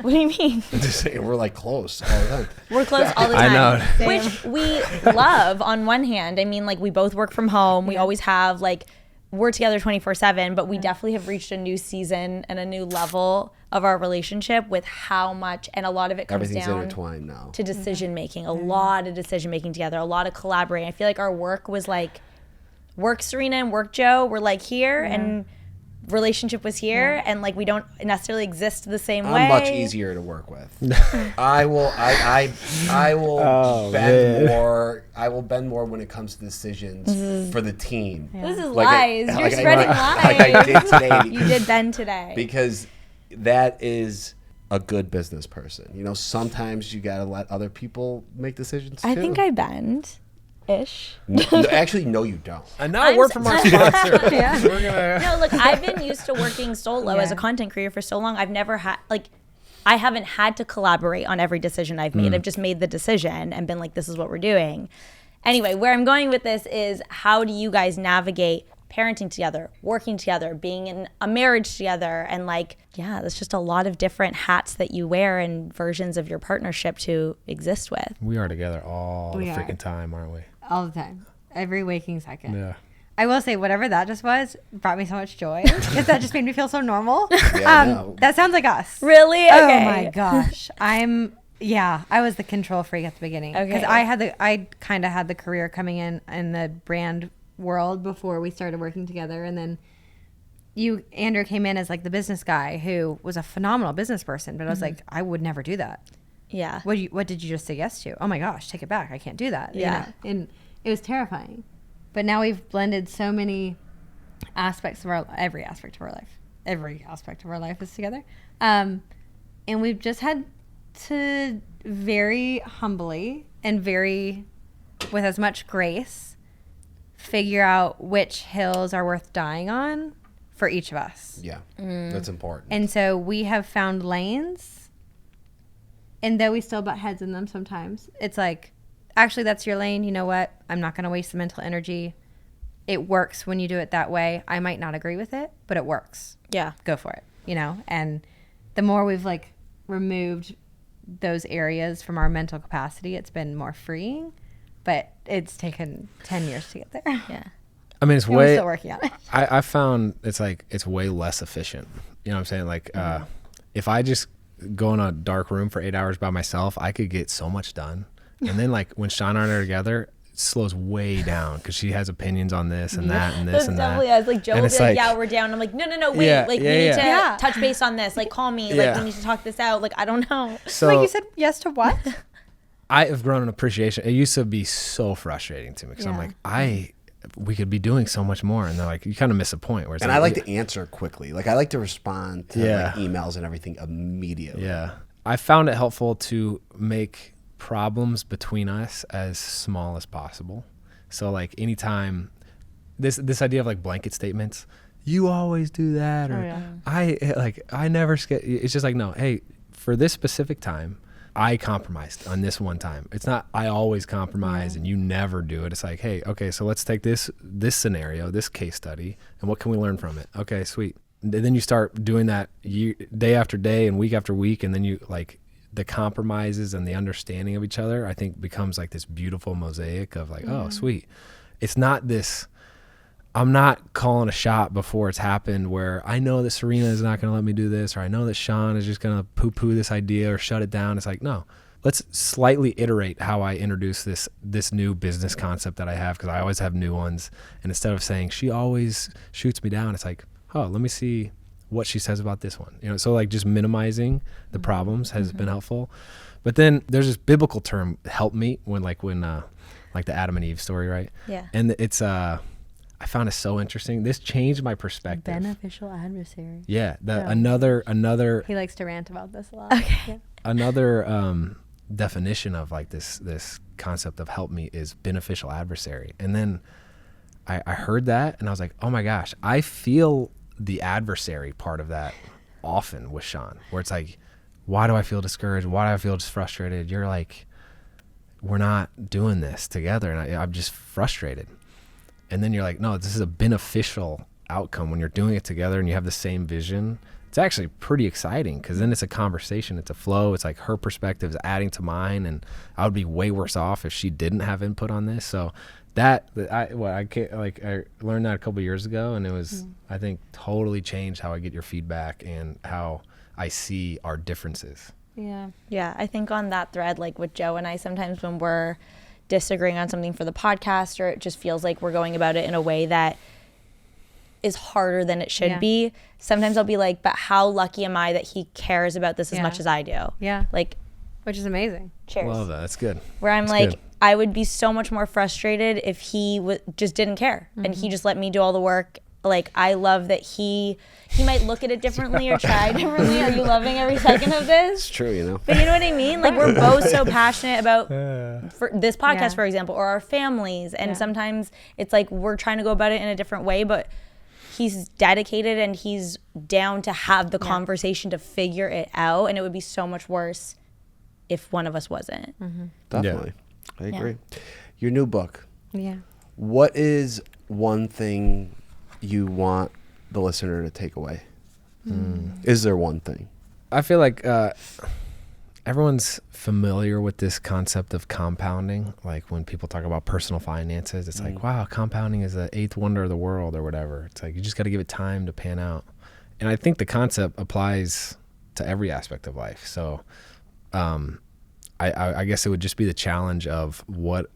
S1: What do you mean?
S2: I'm just saying, we're like close all the time.
S1: We're close all the
S5: I
S1: time.
S5: know.
S1: Which we love on one hand. I mean, like we both work from home. We always have like, we're together 24/7, but we definitely have reached a new season and a new level of our relationship with how much, and a lot of it comes
S2: Everything's
S1: down
S2: intertwined now.
S1: to decision making, a lot of decision making together, a lot of collaborating. I feel like our work was like, work Serena and work Joe were like here, and relationship was here, and like we don't necessarily exist the same way.
S2: I'm much easier to work with. I will bend more. I will bend more when it comes to decisions for the team.
S1: This is
S2: Like
S1: lies. You're spreading lies.
S2: Like I did today.
S1: You did bend today.
S2: Because that is a good business person. Sometimes you got to let other people make decisions too.
S1: I think I bend. Ish.
S2: Actually, no, you don't.
S5: And now a word from our sponsor. We're gonna...
S1: No, look, I've been used to working solo as a content creator for so long. I've never had, I haven't had to collaborate on every decision I've made. I've just made the decision and been like, this is what we're doing. Anyway, where I'm going with this is, how do you guys navigate parenting together, working together, being in a marriage together, and there's just a lot of different hats that you wear and versions of your partnership to exist with.
S5: We are together all the freaking time, aren't we?
S4: All the time. Every waking second.
S5: Yeah.
S4: I will say, whatever that just was brought me so much joy because that just made me feel so normal.
S2: No.
S4: That sounds like us.
S1: Really? Okay.
S4: Oh my gosh. I was the control freak at the beginning because I kind of had the career coming in the brand world before we started working together, and then Andrew came in as like the business guy who was a phenomenal business person, but I was like, I would never do that.
S1: Yeah.
S4: What did you just say yes to? Oh my gosh, take it back. I can't do that.
S1: Yeah.
S4: And it was terrifying. But now we've blended so many aspects of every aspect of our life. Every aspect of our life is together. And we've just had to very humbly and with as much grace figure out which hills are worth dying on for each of us.
S2: Yeah, that's important.
S4: And so we have found lanes, and though we still butt heads in them sometimes, it's like, actually, that's your lane. You know what? I'm not going to waste the mental energy. It works when you do it that way. I might not agree with it, but it works.
S1: Yeah.
S4: Go for it, And the more we've removed those areas from our mental capacity, it's been more freeing, but it's taken 10 years to get there.
S1: Yeah.
S5: I mean, it's
S4: We're
S5: way.
S4: still working on it.
S5: I found it's like it's way less efficient. You know what I'm saying? Like, if I just go in a dark room for 8 hours by myself, I could get so much done. And then like when Shawn and I are together, it slows way down because she has opinions on this and that and this
S1: That's
S5: and
S1: definitely
S5: that.
S1: us. Like Joe
S5: And
S1: will
S5: it's
S1: be like,
S5: like-
S1: yeah, we're down. I'm like, no, wait.
S5: Yeah,
S1: like
S5: yeah,
S1: we need to
S4: yeah.
S1: touch base on this. Like call me.
S5: Yeah.
S1: Like we need to talk this out. Like I don't know.
S5: So
S4: Like you said yes to what?
S5: I have grown an appreciation. It used to be so frustrating to me because I'm like, we could be doing so much more. And they're like, you kind of miss a point where it's
S3: And I like to answer quickly. Like I like to respond to like emails and everything immediately.
S5: Yeah. I found it helpful to make problems between us as small as possible. So like anytime this idea of like blanket statements, you always do that, or I never it's just like, no, hey, for this specific time, I compromised on this one time. It's not I always compromise and you never do it. It's like, hey, okay, so let's take this scenario, this case study, and what can we learn from it? Okay, sweet. And then you start doing that day after day and week after week, and then you like the compromises and the understanding of each other, I think becomes like this beautiful mosaic of like, oh, sweet. It's not this, I'm not calling a shot before it's happened where I know that Serena is not going to let me do this, or I know that Shawn is just going to poo-poo this idea or shut it down. It's like, no, let's slightly iterate how I introduce this new business concept that I have, because I always have new ones. And instead of saying she always shoots me down, it's like, oh, let me see what she says about this one. You know, so like just minimizing the problems has been helpful. But then there's this biblical term, help me, when like the Adam and Eve story, right?
S1: Yeah.
S5: And it's I found it so interesting. This changed my perspective.
S4: Beneficial adversary.
S5: Yeah, another
S4: He likes to rant about this a lot. Okay. Yeah.
S5: another definition of like this concept of help me is beneficial adversary. And then I heard that and I was like, oh my gosh, I feel the adversary part of that often with Shawn, where it's like, why do I feel discouraged? Why do I feel just frustrated? You're like, we're not doing this together, and I'm just frustrated. And then you're like, no, this is a beneficial outcome when you're doing it together and you have the same vision. It's actually pretty exciting because then it's a conversation, it's a flow. It's like her perspective is adding to mine, and I would be way worse off if she didn't have input on this. So I learned that a couple of years ago, and it was I think totally changed how I get your feedback and how I see our differences.
S4: Yeah.
S1: Yeah, I think on that thread, like with Joe and I, sometimes when we're disagreeing on something for the podcast, or it just feels like we're going about it in a way that is harder than it should be, sometimes I'll be like, but how lucky am I that he cares about this as much as I do?
S4: Yeah.
S1: Like,
S4: Which is amazing.
S1: cheers.
S5: Love that. That's good.
S1: Where I'm
S5: That's
S1: like,
S5: good.
S1: I would be so much more frustrated if he just didn't care and he just let me do all the work. Like, I love that he might look at it differently or try differently. Are you loving every second of this?
S3: It's true, you know.
S1: But you know what I mean? Like, we're both so passionate about for this podcast,
S4: Yeah.
S1: for example, or our families. And sometimes it's like we're trying to go about it in a different way, but he's dedicated and he's down to have the conversation to figure it out. And it would be so much worse if one of us wasn't.
S3: Definitely. I agree. Your new book.
S4: Yeah.
S3: What is one thing you want the listener to take away? Is there one thing?
S5: I feel like everyone's familiar with this concept of compounding. Like when people talk about personal finances, it's like, wow, compounding is the eighth wonder of the world or whatever. It's like, you just got to give it time to pan out. And I think the concept applies to every aspect of life. So I guess it would just be the challenge of what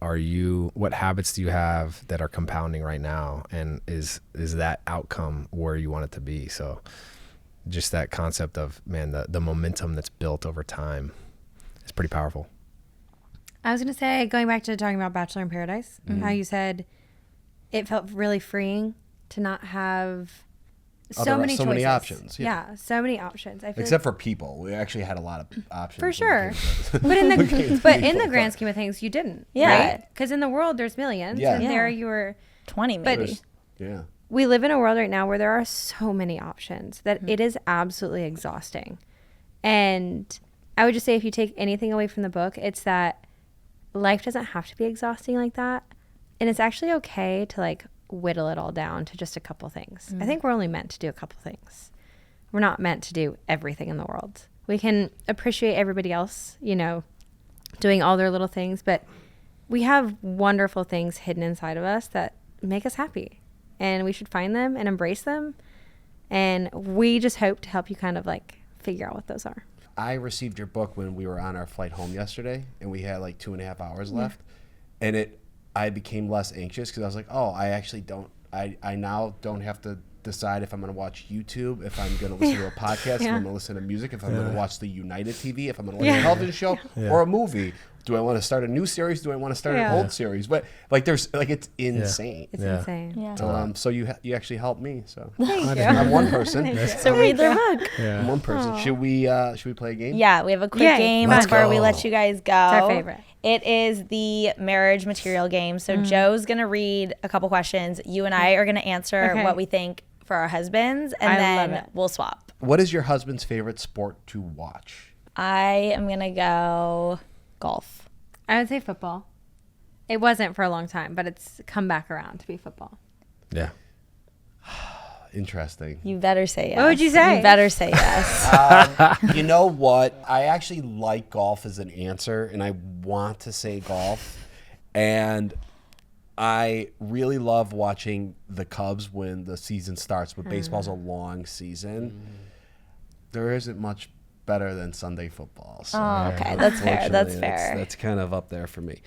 S5: habits do you have that are compounding right now? And is that outcome where you want it to be? So just that concept of, man, the momentum that's built over time is pretty powerful.
S4: I was going to say, going back to talking about Bachelor in Paradise, how you said it felt really freeing to not have so many
S3: options.
S4: Yeah, so many options. I feel
S3: Except for people. We actually had a lot of options.
S4: for sure.
S3: But
S4: But in the grand scheme of things, you didn't.
S1: Yeah.
S4: Right? Because in the world, there's millions.
S3: Yeah.
S4: And
S1: Yeah.
S4: there you were.
S1: 20
S4: But
S1: maybe.
S3: yeah.
S4: we live in a world right now where there are so many options that it is absolutely exhausting. And I would just say, if you take anything away from the book, it's that life doesn't have to be exhausting like that. And it's actually okay to like whittle it all down to just a couple things. I think we're only meant to do a couple things. We're not meant to do everything in the world. We can appreciate everybody else, you know, doing all their little things, but we have wonderful things hidden inside of us that make us happy. and we should find them and embrace them. And we just hope to help you kind of like figure out what those are.
S3: I received your book when we were on our flight home yesterday, and we had like 2.5 hours left, and I became less anxious because I was like, oh, I actually don't. I now don't have to decide if I'm going to watch YouTube, if I'm going to listen to a podcast, if I'm going to listen to music, if I'm going to watch the United TV, if I'm going to watch a television show or a movie. Do I want to start a new series? Do I want to start an old series? But like, there's like, it's insane.
S4: It's insane.
S1: Yeah.
S3: So you actually helped me. So
S4: Thank you.
S3: I'm one person.
S1: So read their book.
S3: I'm one person. Should we play a game?
S1: Yeah, we have a quick
S4: Yay.
S1: game
S3: Let's
S1: before we
S3: go.
S1: let you guys go.
S4: It's our favorite.
S1: It is the marriage material game. So Joe's going to read a couple questions. You and I are going to answer what we think for our husbands, and
S4: I love
S1: then
S4: it.
S1: we'll swap.
S3: What is your husband's favorite sport to watch?
S1: I am going to go golf.
S4: I would say football. It wasn't for a long time, but it's come back around to be football.
S5: Yeah.
S3: Interesting.
S1: You better say yes.
S4: What would you say?
S1: You better say yes.
S3: You know what? I actually like golf as an answer, and I want to say golf. And I really love watching the Cubs when the season starts, but baseball's a long season. There isn't much better than Sunday football. So
S1: Oh, okay. That's fair. That's
S3: unfortunately,
S1: fair.
S3: That's kind of up there for me.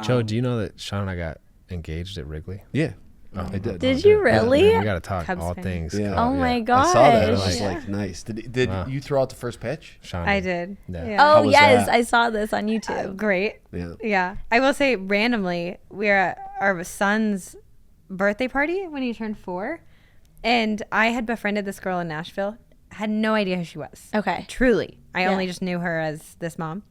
S5: Joe, do you know that Shawn and I got engaged at Wrigley?
S3: Yeah, I did.
S1: Did you really?
S5: Man, we got to talk
S4: Cubs
S5: all
S4: fan.
S5: things.
S3: Yeah.
S1: Oh my
S3: I
S1: gosh.
S3: saw that. I was like, nice. Did
S5: Wow.
S3: you throw out the first pitch?
S5: Shawn
S4: I did.
S5: Yeah.
S3: How
S1: Oh,
S3: was
S1: yes.
S3: that?
S1: I saw this on YouTube.
S4: Great.
S3: Yeah.
S4: Yeah. I will say randomly, we were at our son's birthday party when he turned 4. And I had befriended this girl in Nashville. Had no idea who she was.
S1: Okay.
S4: Truly. I
S1: Yeah.
S4: only just knew her as this mom.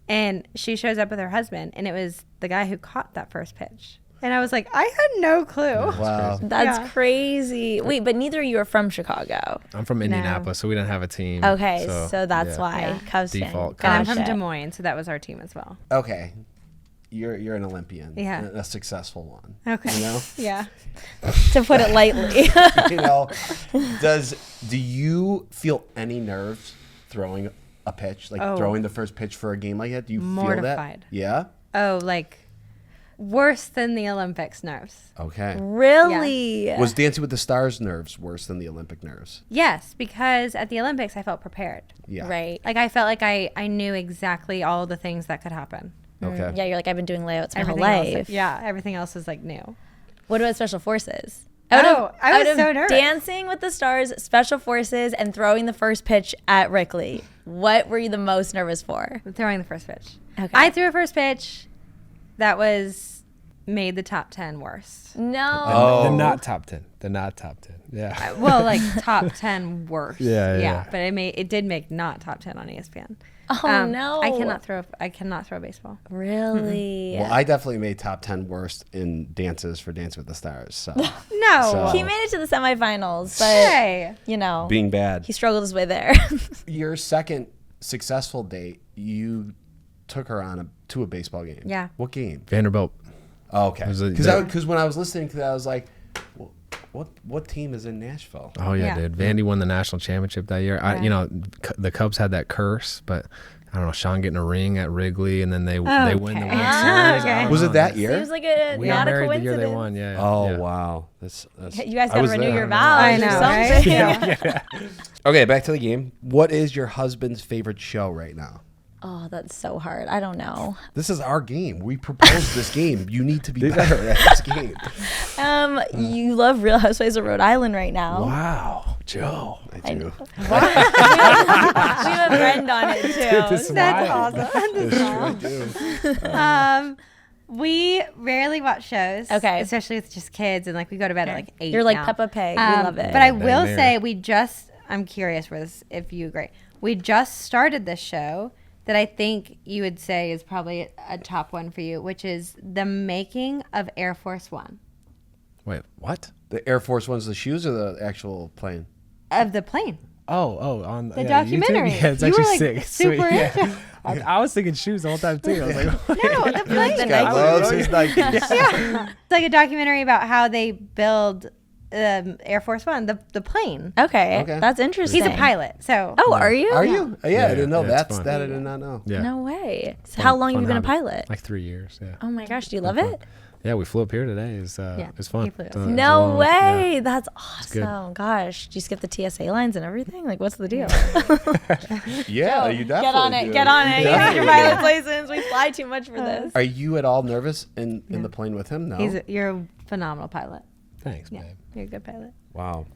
S4: And she shows up with her husband, and it was the guy who caught that first pitch. And I was like, I had no clue.
S3: Wow.
S1: That's
S4: Yeah.
S1: crazy. Wait, but neither of you are from Chicago.
S5: I'm from Indianapolis, so we didn't have a team.
S1: Okay, so that's
S5: yeah.
S1: why.
S4: Yeah.
S1: Cubs
S5: Default
S1: fan.
S4: And I'm
S1: Gotcha.
S4: from Des Moines, so that was our team as well.
S3: Okay. You're an Olympian.
S4: Yeah.
S3: A successful one.
S4: Okay.
S3: You know?
S4: Yeah.
S1: To put it lightly.
S3: You know, do you feel any nerves throwing a pitch, like
S4: Oh.
S3: throwing the first pitch for a game like that? Do you feel
S4: Mortified.
S3: that? Yeah.
S4: Oh, like worse than the Olympics nerves.
S3: Okay.
S1: Really?
S3: Was Dancing with the Stars nerves worse than the Olympic nerves?
S4: Yes, because at the Olympics I felt prepared.
S3: Yeah.
S1: Right.
S4: Like I felt like I knew exactly all the things that could happen.
S3: Okay.
S1: Yeah, you're like, I've been doing layouts my whole
S4: Everything
S1: life.
S4: else, yeah, everything else is like new.
S1: What about Special Forces?
S4: I was
S1: out of
S4: so nervous.
S1: Dancing with the Stars, Special Forces, and throwing the first pitch at Wrigley. What were you the most nervous for?
S4: Throwing the first pitch.
S1: Okay.
S4: I threw a first pitch that was made the top 10 worst.
S1: No.
S3: Oh.
S5: They're not top 10. They're not top 10. Yeah.
S4: Well, like top 10 worst.
S5: Yeah.
S4: But it did make not top 10 on ESPN.
S1: Oh, no.
S4: I cannot throw a baseball.
S1: Really?
S3: Well, I definitely made top 10 worst in dances for Dancing with the Stars. So
S4: No.
S3: So-
S1: He made it to the semifinals, but,
S4: Hey.
S1: you know,
S3: being bad.
S1: he struggled his way there.
S3: Your second successful date, you took her to a baseball game.
S4: Yeah.
S3: What game?
S5: Vanderbilt.
S3: Oh, okay.
S5: Was it-
S3: Because when I was listening to that, I was like, well, what team is in Nashville?
S5: Oh yeah,
S4: Yeah.
S5: dude. Vandy won the national championship that year.
S4: Yeah.
S5: You know, the Cubs had that curse, but I don't know. Shawn getting a ring at Wrigley, and then they win the World Series.
S4: Okay.
S5: I don't
S3: Was
S5: know.
S3: it that year?
S1: Seems like a
S5: We
S1: not
S5: got
S1: a
S5: married the year
S1: coincidence.
S5: they won. Yeah.
S3: Oh
S5: yeah.
S3: wow, that's
S1: You guys
S3: I
S1: got to
S3: was
S1: renew
S3: there.
S1: your vows
S4: I
S1: or
S4: know,
S1: something.
S4: right?
S3: Okay, back to the game. What is your husband's favorite show right now?
S1: Oh, that's so hard. I don't know.
S3: This is our game. We proposed this game. You need to be better at this game.
S1: You love Real Housewives of Rhode Island right now.
S3: Wow, Joe. I do.
S1: We have a friend on it too.
S4: That's awesome.
S3: I do.
S4: We rarely watch shows.
S1: Okay.
S4: Especially with just kids, and like we go to bed at like 8.
S1: You're like
S4: now.
S1: Peppa Pig. We love it.
S4: But I
S5: Been
S4: will
S5: there.
S4: say I'm curious for this if you agree. We just started this show that I think you would say is probably a top one for you, which is the making of Air Force One.
S5: Wait, what?
S3: The Air Force One's the shoes or the actual plane?
S4: Of the plane.
S5: Oh, on
S4: The
S5: YouTube?
S4: documentary.
S5: Yeah, it's
S4: You
S5: actually
S4: were, like,
S5: sick. It's
S4: super
S5: sweet. Yeah.
S4: into-
S5: I was thinking shoes the whole time too. I was like,
S4: No, the plane.
S1: The
S3: God
S1: Nikes.
S3: loves his Nikes.
S4: Yeah. It's like a documentary about how they build Air Force One, the plane.
S1: okay.
S3: Okay.
S1: That's interesting.
S4: He's a pilot, so.
S1: Oh, are you?
S3: Are you? Yeah, I didn't know.
S5: Yeah, it's
S3: That's
S5: fun.
S3: that I did not know.
S5: yeah.
S1: No way. So how long have you been a
S5: hobby.
S1: pilot?
S5: Like 3 years. Yeah.
S1: Oh my gosh, do you love it?
S5: Yeah, we flew up here today. It's fun.
S4: he flew us.
S5: It's a
S1: No
S5: long-
S1: way.
S5: yeah.
S1: That's
S5: good.
S1: awesome. Gosh, do you skip the TSA lines and everything? Like, what's the deal?
S3: Yeah, you definitely
S1: Get on it.
S3: do.
S1: Get on it. You have your
S3: Definitely.
S1: pilot's license. We fly too much for this.
S3: Are you at all nervous in the plane with him? No.
S4: You're a phenomenal pilot.
S5: Thanks,
S4: Yeah,
S5: babe.
S4: you're a good pilot.
S3: Wow.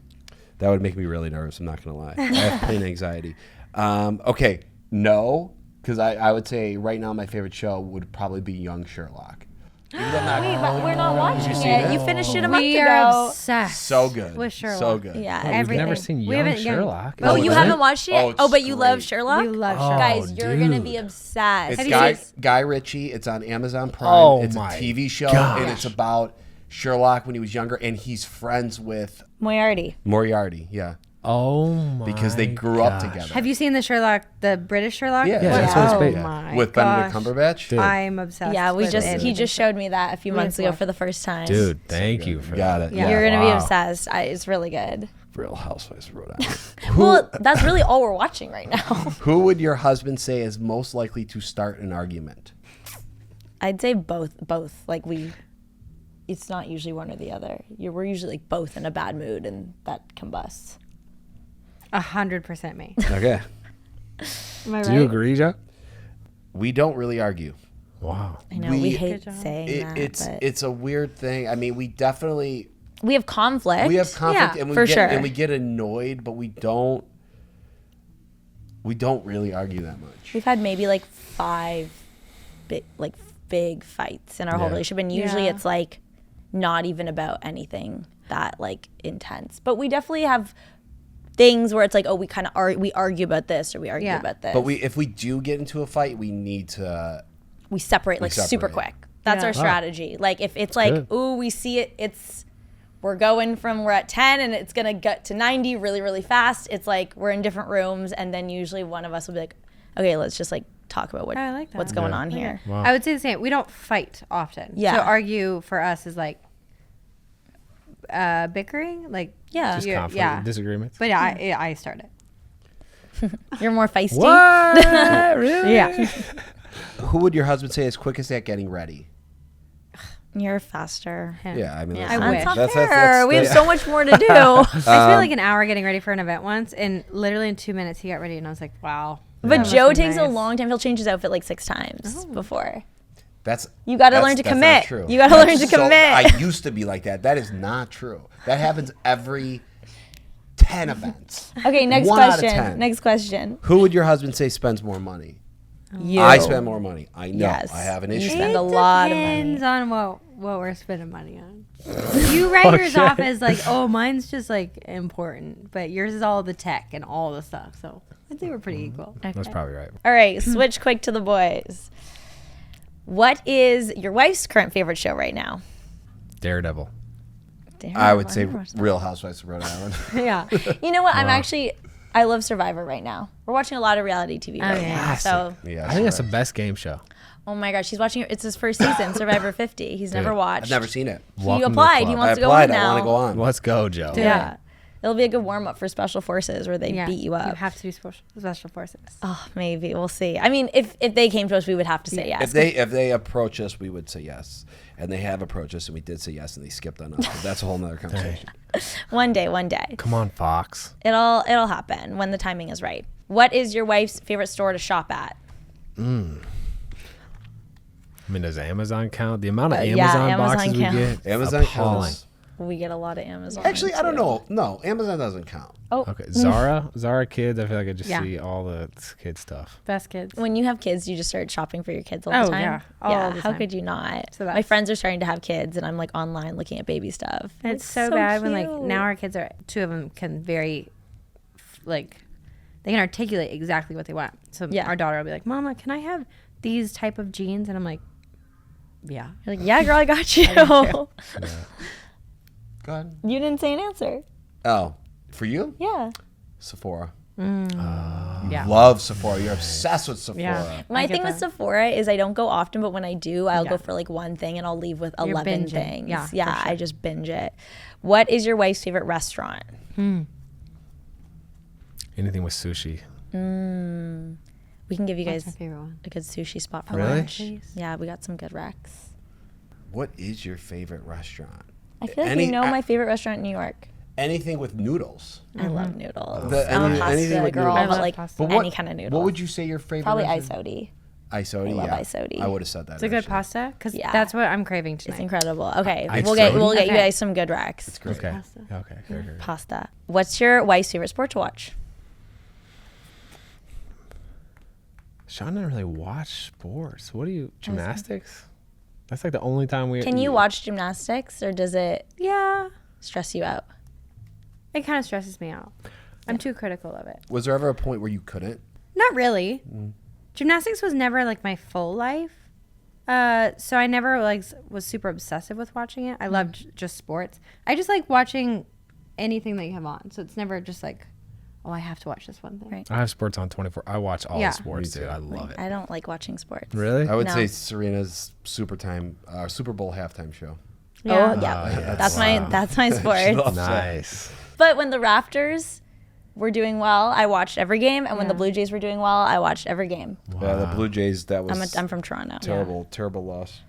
S3: That would make me really nervous. I'm not going to lie. I have plane anxiety. Okay. No, because I would say right now my favorite show would probably be Young Sherlock. Even though I'm not-
S1: Wait, but we're not watching
S3: seen
S1: it.
S3: it?
S1: You finished it a month
S4: We
S1: ago.
S4: are obsessed.
S3: So good.
S4: with Sherlock.
S3: So good.
S1: Yeah.
S5: Oh, we've
S4: Everything.
S5: never seen
S4: We
S5: Young
S4: haven't-
S5: Sherlock.
S1: Oh,
S3: Oh,
S1: you
S3: is
S1: haven't
S3: it?
S1: watched it?
S3: Oh,
S1: Oh,
S3: it's
S1: but you love
S3: great.
S1: Sherlock?
S4: We love
S5: Oh,
S4: Sherlock.
S1: Guys, you're going to
S5: dude.
S1: be obsessed.
S3: It's
S4: Have you
S3: Guy Ritchie. It's on Amazon Prime.
S5: Oh
S3: it's a
S5: my
S3: TV show,
S5: gosh.
S3: and it's about Sherlock when he was younger, and he's friends with
S1: Moriarty.
S3: Moriarty. Yeah,
S5: Oh my!
S3: because they grew up
S5: gosh.
S3: together.
S4: Have you seen the Sherlock, the British Sherlock?
S3: Yeah.
S5: Yeah, that's
S1: Yeah.
S5: what
S4: Oh
S5: it's based.
S4: my
S3: with
S4: gosh.
S3: Benedict Cumberbatch?
S5: Dude.
S4: I'm obsessed.
S1: Yeah,
S4: with it.
S1: he just showed me that a few
S4: We have
S1: months
S4: to
S1: ago
S4: watch
S1: for the first time.
S5: Dude, thank you for
S3: Got
S5: that.
S3: it.
S4: Yeah.
S1: You're going to be
S5: Wow.
S1: obsessed. It's really good.
S3: Real Housewives of Rhode Island.
S1: Well, that's really all we're watching right now.
S3: Who would your husband say is most likely to start an argument?
S1: I'd say both. Like it's not usually one or the other. We're usually like both in a bad mood and that combusts.
S4: 100% me.
S3: Okay.
S4: Am I
S5: Do you agree, Joe?
S3: We don't really argue.
S5: Wow.
S1: I know we
S3: We-
S1: hate
S4: Good job.
S1: saying that, but
S3: It's a weird thing. I mean, we definitely
S1: we have conflict.
S3: we have conflict
S4: Yeah,
S3: and we
S1: for
S3: get
S1: sure.
S3: and we get annoyed, but we don't really argue that much.
S1: We've had maybe like 5 big fights in our whole
S5: Yeah.
S1: relationship, and usually
S4: Yeah.
S1: it's like not even about anything that like intense. But we definitely have things where it's like, oh, we kind of we argue about this or we argue
S4: Yeah.
S1: about this.
S3: But if we do get into a fight, we need to
S1: we separate like super
S3: separate.
S1: quick. That's
S4: Yeah.
S1: our strategy. Like if it's like,
S5: good.
S1: ooh, we see it, we're at 10 and it's gonna get to 90 really, really fast. It's like we're in different rooms, and then usually one of us will be like, okay, let's just like talk about
S4: I like that.
S1: what's going
S5: Yeah.
S1: on here.
S5: Wow.
S4: I would say the same. We don't fight often.
S1: Yeah.
S4: So argue for us is like bickering. Like
S1: Yeah.
S5: Just
S4: you're-
S5: conflict,
S4: yeah.
S5: disagreements.
S4: But yeah, I start it.
S1: You're more feisty.
S5: What? Really?
S4: Yeah.
S3: Who would your husband say is quickest at getting ready?
S1: You're faster.
S3: Yeah, I mean,
S1: Yeah,
S3: that's,
S4: I wish.
S1: that's not
S3: that's-
S1: fair.
S3: that's-
S1: We have
S3: yeah.
S1: so much more to do.
S4: I spent like an hour getting ready for an event once, and literally in 2 minutes he got ready, and I was like, wow.
S1: But
S4: That must
S1: Joe
S4: be
S1: takes a
S4: nice.
S1: long time. He'll change his outfit like 6 times before. You got to learn to
S3: that's
S1: commit.
S3: not true.
S1: You got to learn to
S3: So-
S1: commit.
S3: I used to be like that. That is not true. That happens every 10 events.
S1: Okay, next
S3: 1 out of
S1: question.
S3: 10.
S1: Next question.
S3: Who would your husband say spends more money?
S1: You.
S3: I spend more money. I know.
S1: Yes.
S3: I have an
S1: You
S3: issue.
S1: spend a lot of
S4: Depends
S1: money.
S4: on what we're spending money on. You write yours off as like, oh, mine's just like important, but yours is all the tech and all the stuff. So I'd say we're pretty equal.
S5: That's probably right.
S1: All right, switch quick to the boys. What is your wife's current favorite show right now?
S5: Daredevil.
S3: I would say
S1: never watched that.
S3: Real Housewives of Rhode Island.
S4: Yeah.
S1: You know what? I love Survivor right now. We're watching a lot of reality TV right
S4: yeah.
S1: now. So,
S3: Yeah,
S5: I think that's the best game show.
S1: oh my gosh, he's watching. It's his first season, Survivor 50. He's never watched.
S3: I've never seen it.
S1: He
S5: Welcome to the
S1: applied. He
S5: club.
S1: wants
S3: I
S1: to go on
S3: applied. I
S1: now.
S3: want to go on.
S5: Let's go, Joe.
S1: Yeah. It'll be a good warm up for special forces where they
S4: Yeah.
S1: beat you up.
S4: You have to do special forces.
S1: Oh, maybe we'll see. I mean, if they came to us, we would have to say yes.
S3: If they approach us, we would say yes. And they have approached us, and we did say yes, and they skipped on us. But that's a whole nother conversation.
S1: One day.
S5: Come on, Fox.
S1: It'll happen when the timing is right. What is your wife's favorite store to shop at?
S5: I mean, does Amazon count? The amount of
S1: yeah,
S5: Amazon
S1: Amazon
S5: boxes we
S1: counts.
S5: get,
S3: Amazon
S5: appalling.
S3: counts.
S1: We get a lot of Amazon.
S3: Actually, I don't
S1: too.
S3: know. No, Amazon doesn't count.
S1: Oh,
S5: Okay, Zara Kids. I feel like I just
S4: Yeah.
S5: see all the kid stuff.
S4: Best kids.
S1: when you have kids, you just start shopping for your kids all
S4: Oh,
S1: the time.
S4: yeah. All the
S1: How
S4: time.
S1: could you not?
S4: the
S1: My
S4: best.
S1: friends are starting to have kids, and I'm like online looking at baby stuff.
S4: It's so bad when like
S1: cute.
S4: now our kids are 2 of them can they can articulate exactly what they want. So
S1: Yeah.
S4: our daughter will be like, "Mama, can I have these type of jeans?" And I'm like, "Yeah."
S1: You're like, yeah, girl, I got you.
S3: Go ahead.
S1: You didn't say an answer.
S3: Oh, for you?
S1: Yeah.
S3: Sephora.
S4: Yeah.
S3: Love Sephora. You're obsessed with Sephora.
S4: Yeah.
S1: My
S4: I get
S1: thing with
S4: that.
S1: Sephora is I don't go often, but when I do, I'll
S4: Yeah.
S1: go for like one thing and I'll leave with
S4: You're
S1: 11
S4: binging.
S1: things.
S4: Yeah, for
S1: Yeah, I
S4: sure.
S1: just binge it. What is your wife's favorite restaurant?
S5: Anything with sushi.
S1: We can give you
S4: What's
S1: guys
S4: my favorite one?
S1: a good sushi spot for
S5: Really?
S1: lunch. Yeah, we got some good recs.
S3: What is your favorite restaurant?
S1: I feel like you know my favorite restaurant in New York.
S3: Anything with noodles.
S1: I love noodles.
S3: Anything
S1: I'm a pasta
S3: with
S1: girl,
S3: noodles.
S1: but like
S3: But
S1: any kind of noodle.
S3: What would you say your favorite?
S1: Probably
S3: restaurant?
S1: isodi.
S3: Isodi.
S1: I love
S3: yeah.
S1: isodi.
S3: I would have said that.
S4: It's a good
S3: actually.
S4: pasta because
S1: Yeah.
S4: that's what I'm craving
S1: It's
S4: tonight.
S1: incredible. Okay,
S5: Isodi?
S1: we'll get you
S4: Okay.
S1: guys some good recs.
S3: Great.
S5: Okay.
S4: Pasta.
S5: Okay. Great.
S1: Pasta. What's your wife's favorite sport to watch?
S5: Shawn doesn't really watch sports. What do you gymnastics? That's like the only time we
S1: Can you watch gymnastics, or does it
S4: Yeah,
S1: stress you out?
S4: it kind of stresses me out. I'm too critical of it.
S3: Was there ever a point where you couldn't?
S4: Not really. Gymnastics was never like my full life. So I never like was super obsessive with watching it. I loved just sports. I just like watching anything that you have on. So it's never just like, oh, I have to watch this one thing.
S1: Right.
S5: I have sports on 24. I watch all
S4: Yeah.
S5: the sports
S3: Me
S5: too.
S3: too.
S5: I love it.
S1: I don't like watching sports.
S5: Really?
S3: I would
S1: No.
S3: say Serena's Super Bowl halftime show.
S1: Oh yeah,
S5: yeah,
S1: that's
S5: wow.
S1: my sport.
S3: loves
S5: Nice.
S1: But when the Raptors were doing well, I watched every game, and when the
S4: Yeah.
S1: Blue Jays were doing well, I watched every game.
S3: Yeah, the Blue Jays. That was
S1: I'm from Toronto.
S3: terrible loss.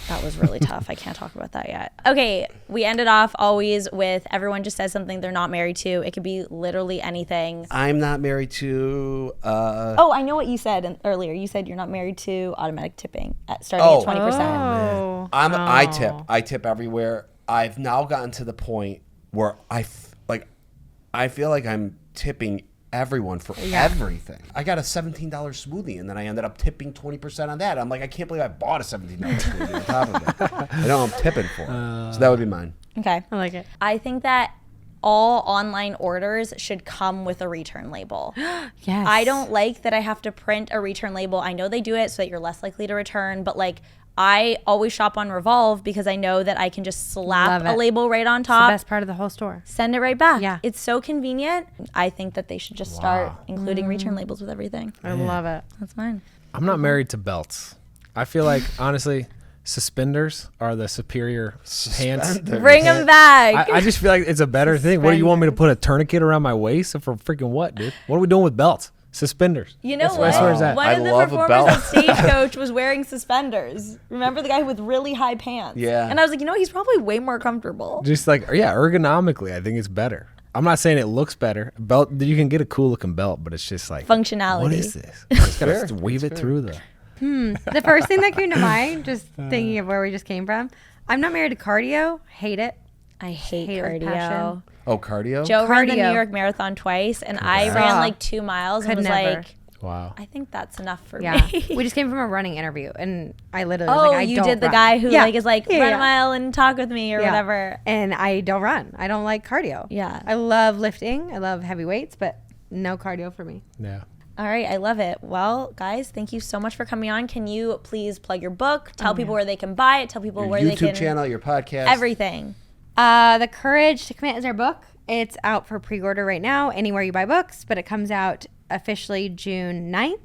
S1: That was really tough. I can't talk about that yet. Okay, we ended off always with everyone just says something they're not married to. It could be literally anything.
S3: I'm not married to.
S1: Oh, I know what you said earlier. You said you're not married to automatic tipping starting
S3: Oh.
S1: at 20%.
S4: Oh.
S3: I tip everywhere. I've now gotten to the point where I feel like I'm tipping everyone for everything. I got a $17 smoothie, and then I ended up tipping 20% on that. I'm like, I can't believe I bought a $17 smoothie on top of it. I know I'm tipping for it. So that would be mine.
S1: Okay.
S4: I like it.
S1: I think that all online orders should come with a return label.
S4: Yes.
S1: I don't like that I have to print a return label. I know they do it so that you're less likely to return, but like I always shop on Revolve because I know that I can just slap
S4: Love
S1: a
S4: it.
S1: label right on
S4: It's the
S1: top,
S4: best part of the whole store.
S1: send it right back.
S4: Yeah.
S1: It's so convenient. I think that they should just start including return labels with everything.
S4: I love it.
S1: That's mine.
S5: I'm not married to belts. I feel like honestly, suspenders are the superior pants.
S1: Bring them back.
S5: I just feel like it's a better thing. What do you want me to put a tourniquet around my waist for freaking what, dude? What are we doing with belts? Suspenders.
S1: You know
S5: That's
S1: what?
S5: where it's at.
S1: One
S3: I
S1: of the
S3: love a
S1: performers
S3: belt.
S1: at Stagecoach was wearing suspenders. Remember the guy with really high pants?
S3: Yeah.
S1: And I was like, you know, he's probably way more comfortable.
S5: Just like, yeah, ergonomically, I think it's better. I'm not saying it looks better. Belt, you can get a cool looking belt, but it's just like
S1: Functionality.
S5: What is this? You just gotta weave it through the.
S4: The first thing that came to mind, just thinking of where we just came from, I'm not married to cardio. Hate it.
S1: I hate
S4: Hate it with
S1: cardio.
S4: passion.
S3: Oh, cardio?
S1: Joe ran the New
S4: Cardio.
S1: York Marathon twice, and I ran like 2 miles and
S4: Could
S1: was
S4: never.
S1: like,
S5: Wow.
S1: I think that's enough for
S4: Yeah.
S1: me.
S4: We just came from a running interview, and I literally was
S1: Oh,
S4: like, I
S1: you
S4: don't
S1: did the
S4: run.
S1: guy who
S4: Yeah.
S1: like is like,
S4: Yeah,
S1: run
S4: yeah.
S1: a mile and talk with me or
S4: Yeah.
S1: whatever.
S4: And I don't run. I don't like cardio.
S1: Yeah.
S4: I love lifting. I love heavy weights, but no cardio for me.
S5: Yeah.
S1: All right, I love it. Well, guys, thank you so much for coming on. Can you please plug your book? Tell people where they can buy it. Tell people
S3: Your
S1: where they
S3: YouTube
S1: can
S3: channel, your podcast.
S1: everything.
S4: The Courage to Commit is our book. It's out for pre-order right now, anywhere you buy books, but it comes out officially June 9th.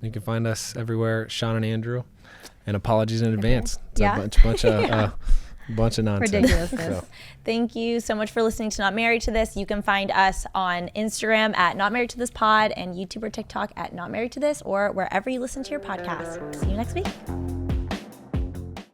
S5: You can find us everywhere, Shawn and Andrew. And apologies in advance. It's
S4: Yeah.
S5: a bunch of nonsense.
S4: Ridiculousness.
S5: So,
S1: Thank you so much for listening to Not Married to This. You can find us on Instagram at Not Married to This Pod and YouTube or TikTok at Not Married to This or wherever you listen to your podcast. See you next week.